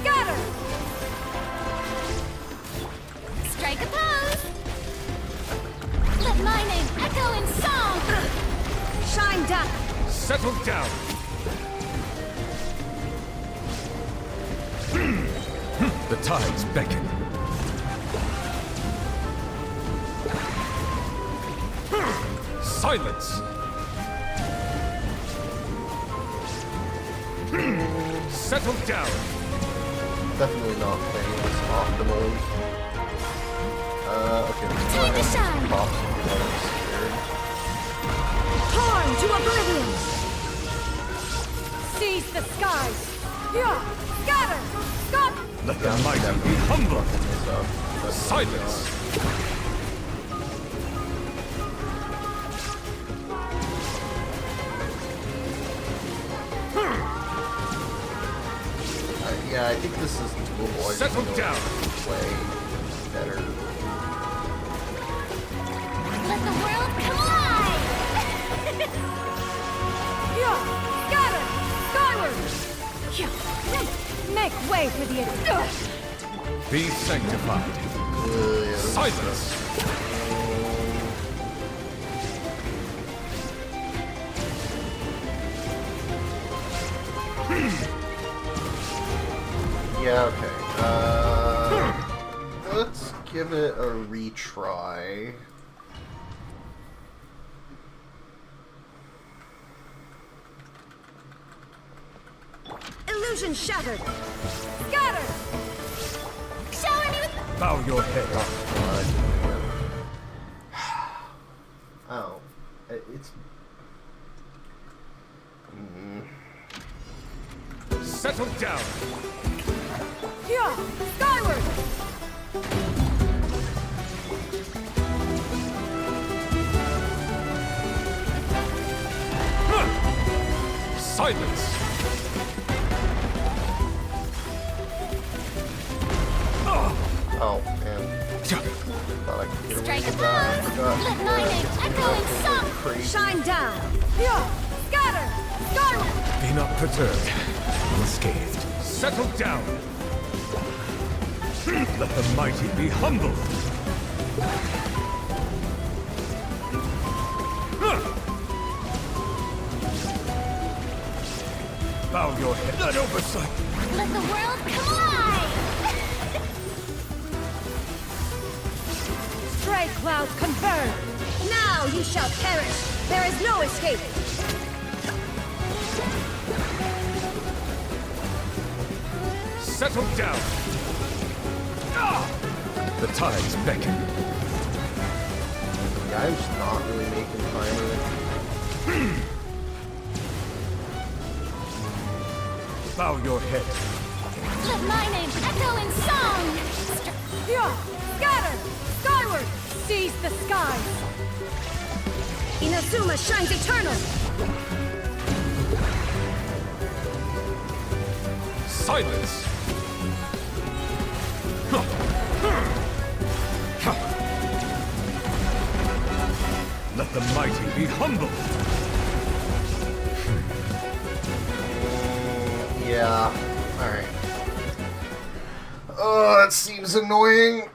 Scatter! Strike a pose! Let my name echo in song! Shine down! Settle down! The tides beckon. Silence! Settle down. Definitely not playing this optimally. Okay, let's go Time to ahead and shine. pop the others here. Torn to oblivion! Seize the skies! Yeah! Scatter! Stop! Let the mighty be humble. So, Silence. yeah, I think this is doable. I Settle just down. Way better. Let the world collide! Yeah! Scatter! Skyward! Yeah. Make way for the... Be sanctified. Silence. Yeah, okay. Let's give it a retry. Illusion shattered! Scatter! Shower me with... Bow your head. Oh, it's... Settle down. Yeah! Skyward! Silence. Oh, man. Thought I could get away Strike a with that. I pose! forgot. Let my name echo in song! Crazy. Shine down! Yeah! Scatter! Skyward! Be not perturbed. Unscathed. Settle down. Let the mighty be humble. Bow your head. Let oversight. Let the world collide! Stray clouds converge! Now you shall perish! There is no escape! Settle down. The tides beckon. Yeah, I'm just not really making time of it. Bow your head. Let my name echo in song! Yeah! Scatter! Skyward! Seize the skies! Inazuma shines eternal! Silence. Let the mighty be humble. Yeah. Alright. Oh, that seems annoying.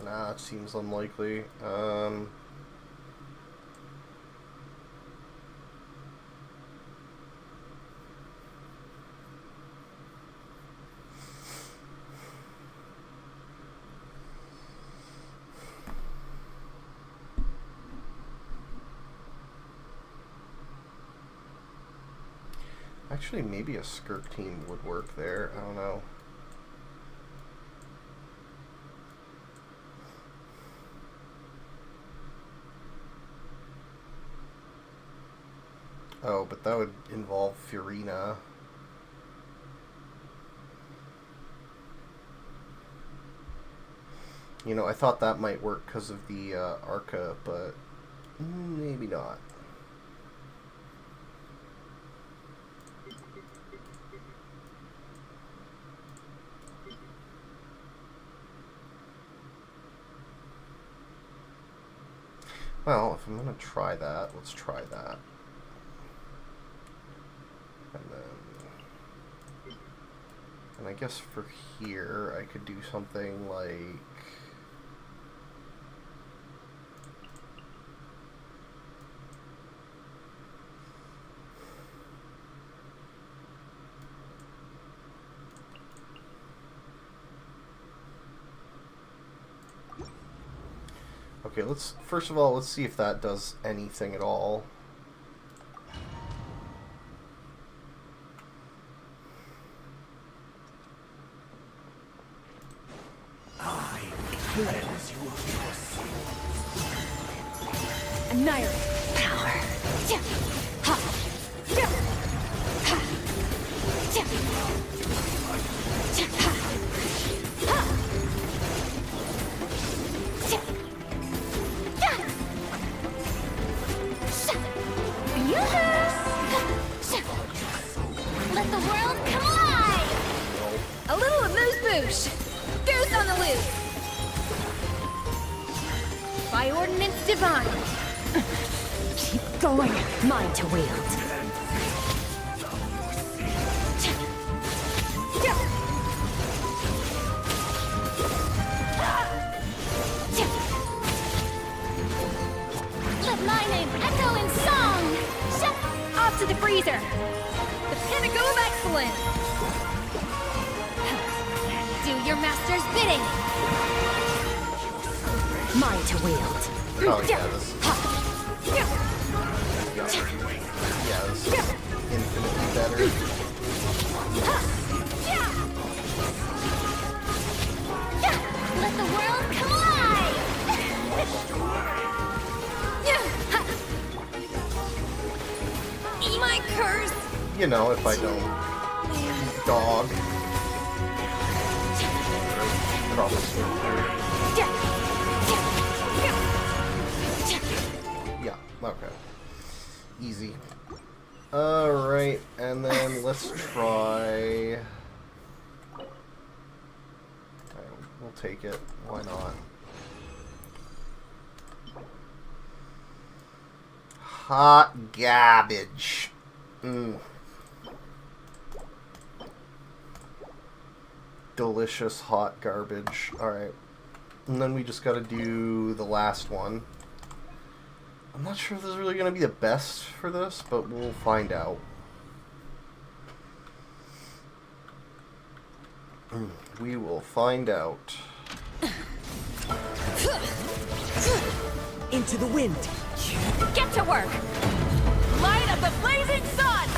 Nah, it seems unlikely. Actually, maybe a Skirk team would work there. I don't know. Oh, but that would involve Furina. You know, I thought that might work because of the Arca, but maybe not. Well, if I'm gonna try that, let's try that. And then... And I guess for here, I could do something like... Okay, first of all, let's see if that does anything at all. I cleanse you of your sins. Annihilate power. Ha. Ha. Let the world come alive! A little amuse-bouche! Goose on the loose! By ordinance divine! Keep going! Mine to wield! Let my name echo in song! Off to the freezer! The pinnacle of excellence! Do your master's bidding! Mine to wield. Oh yeah, this is... Yeah, this is infinitely better. Let the world come alive! Eat my curse! You know, if I don't... Dog. Probably still here. Yeah, okay. Easy. Alright, and then let's try... We'll take it. Why not? Hot garbage. Delicious hot garbage. Alright. And then we just gotta do the last one. I'm not sure if this is really gonna be the best for this, but we'll find out. We will find out. Into the wind. Get to work! Light up the blazing sun!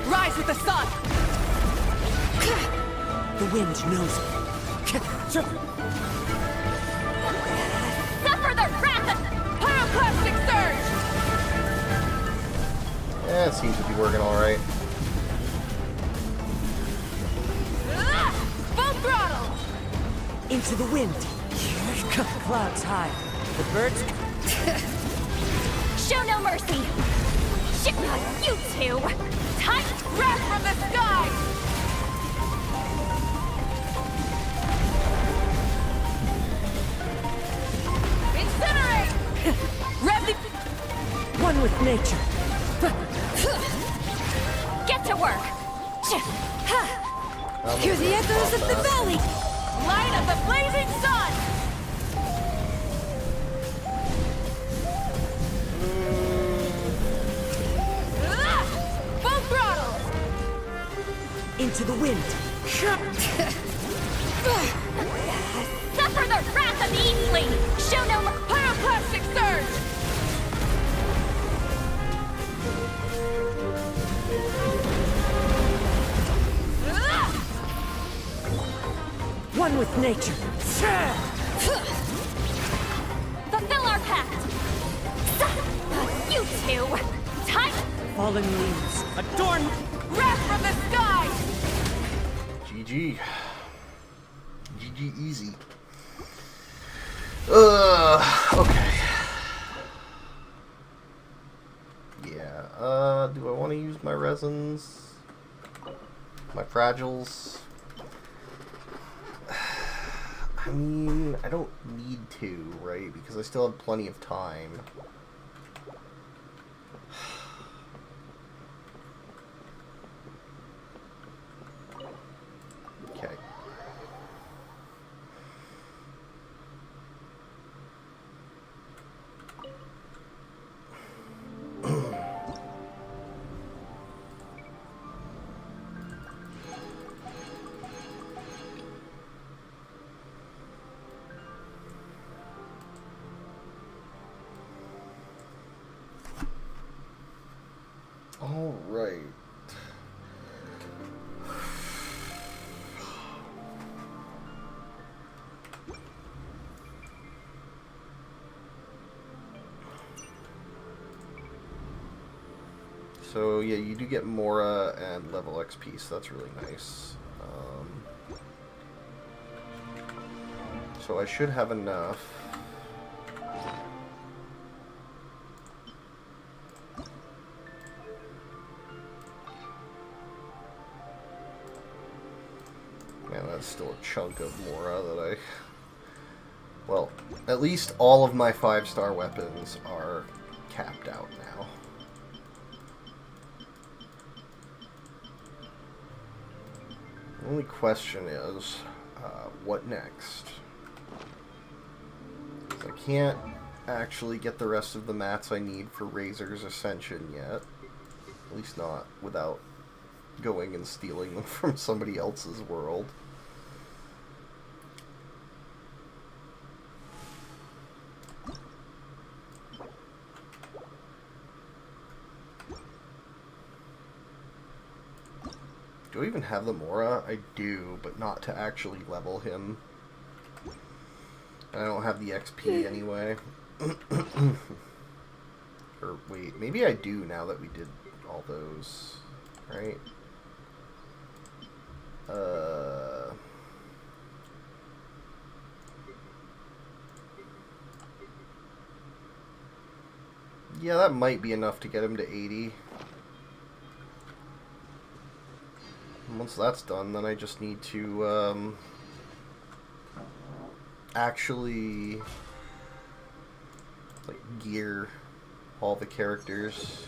Rise with the sun! The wind knows me. Suffer the wrath of pyroclastic surge! Yeah, it seems to be working alright. Full throttle! Into the wind. Clouds high. The birds... Show no mercy! Shit, you two! Tight wrath from the sky! Incinerate! Rev the... One with nature. Get to work! Hear the echoes of the valley! Light of the blazing sun! Full throttle! Into the wind. Suffer the wrath of the Eastling! Show no pyroclastic surge! One with nature. Fulfill our pact! You two! Time! Fallen leaves. Adorn... Wrath from the sky! GG. GG easy. Okay. Yeah, do I want to use my resins? My fragiles. I mean, I don't need to, right? Because I still have plenty of time. Okay. All right. So yeah, you do get Mora and level XP, so that's really nice. So I should have enough. Man, that's still a chunk of Mora that I... Well, at least all of my 5-star weapons are capped out now. The only question is, what next? 'Cause I can't actually get the rest of the mats I need for Razor's Ascension yet. At least not without going and stealing them from somebody else's world. Do I even have the Mora? I do, but not to actually level him. I don't have the XP anyway. Or wait, maybe I do now that we did all those, right? Yeah, that might be enough to get him to 80. Once that's done, then I just need to actually like gear all the characters.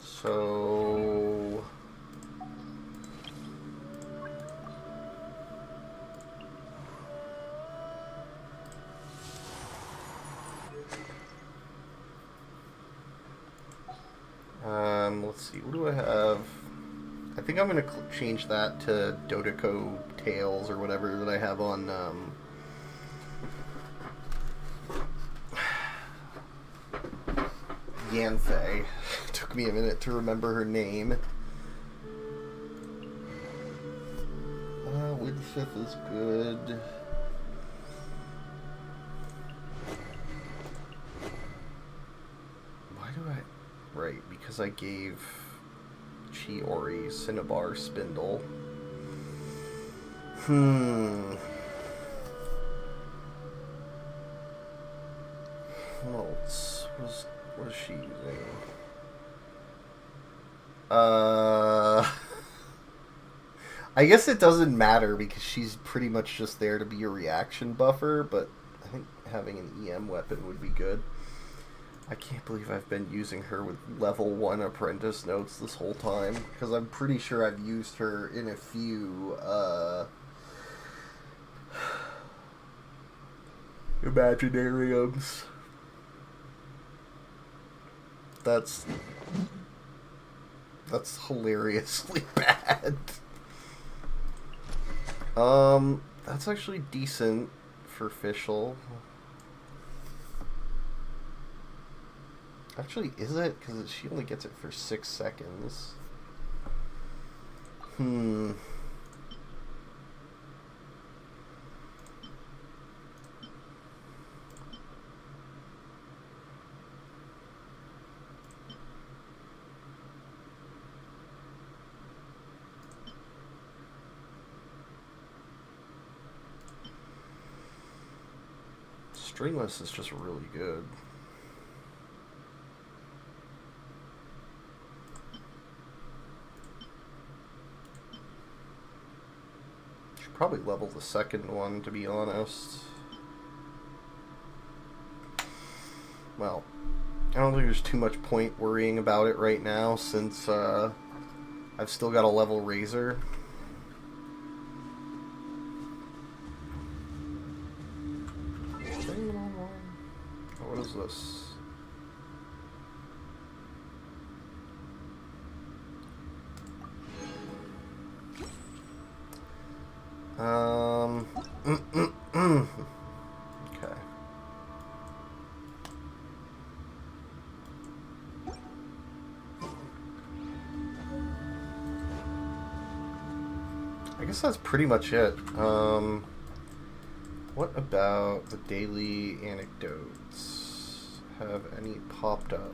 So let's see, what do I have? I think I'm going to change that to Dodeko Tails or whatever that I have on, Yanfei. Took me a minute to remember her name. Windsith is good. Why do I... Right, because I gave Chiori Cinnabar Spindle. What else was she using? I guess it doesn't matter because she's pretty much just there to be a reaction buffer, but I think having an EM weapon would be good. I can't believe I've been using her with level 1 apprentice notes this whole time, because I'm pretty sure I've used her in a few, Imaginariums. That's hilariously bad. That's actually decent for Fischl. Actually, is it? Because she only gets it for 6 seconds. Stringless is just really good. Should probably level the second one, to be honest. Well, I don't think there's too much point worrying about it right now, since I've still got a level Razor. What is this? Okay. I guess that's pretty much it. What about the daily anecdotes? Have any popped up?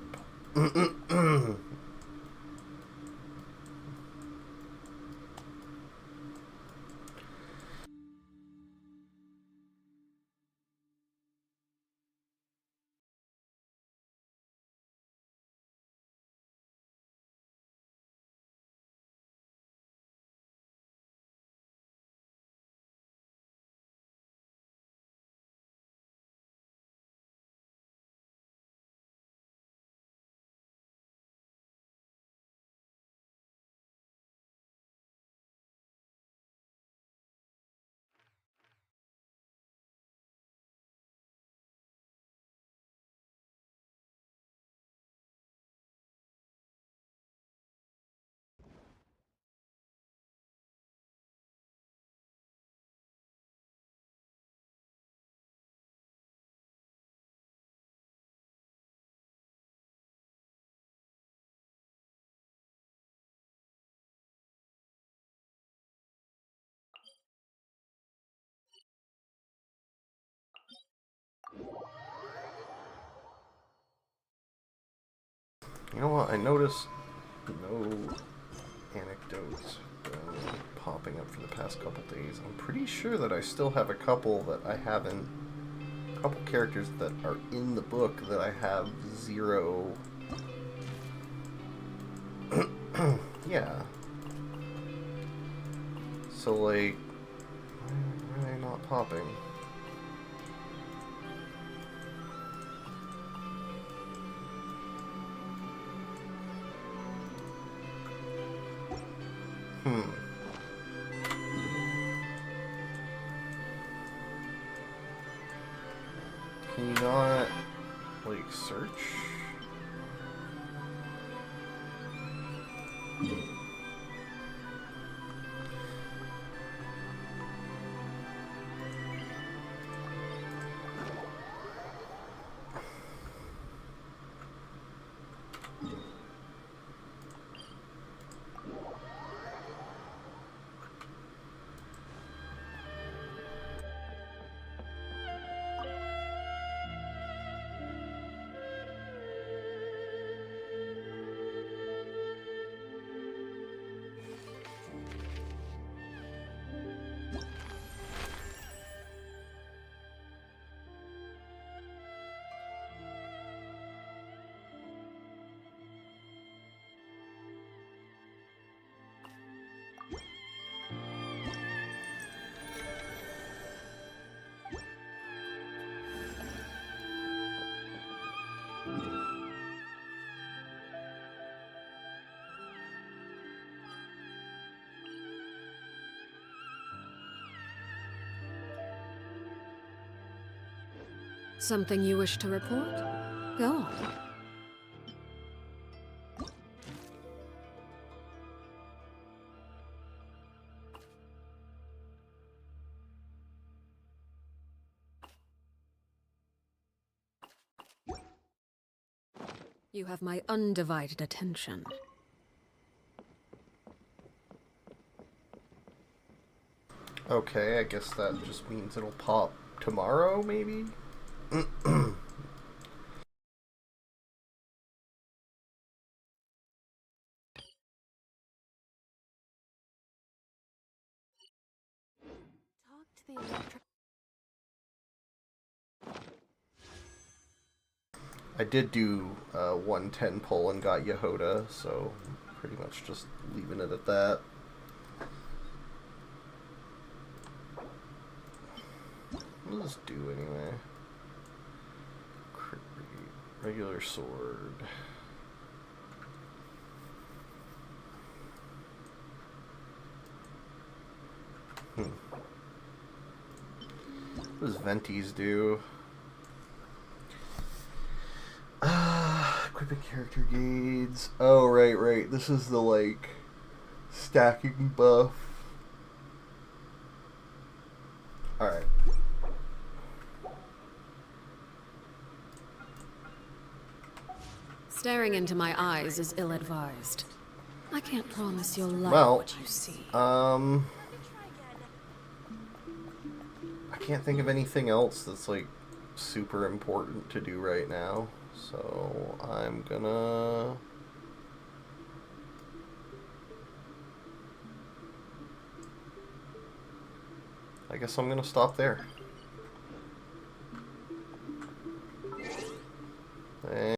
You know what? I noticed no anecdotes popping up for the past couple days. I'm pretty sure that I still have a couple that I haven't. A couple characters that are in the book that I have 0. Yeah. So, like, why are they not popping? Can you not, like, search? Something you wish to report? Go on. You have my undivided attention. Okay, I guess that just means it'll pop tomorrow, maybe? Talk to the electric. I did do 110 pull and got Yehoda, so pretty much just leaving it at that. What does this do anyway? Regular sword. What does Venties do? Equipping character gauges. Oh, right. This is the, like, stacking buff. Alright. Staring into my eyes is ill-advised. I can't promise you'll like what you see. I can't think of anything else that's, like, super important to do right now. So, I'm gonna... I guess I'm gonna stop there.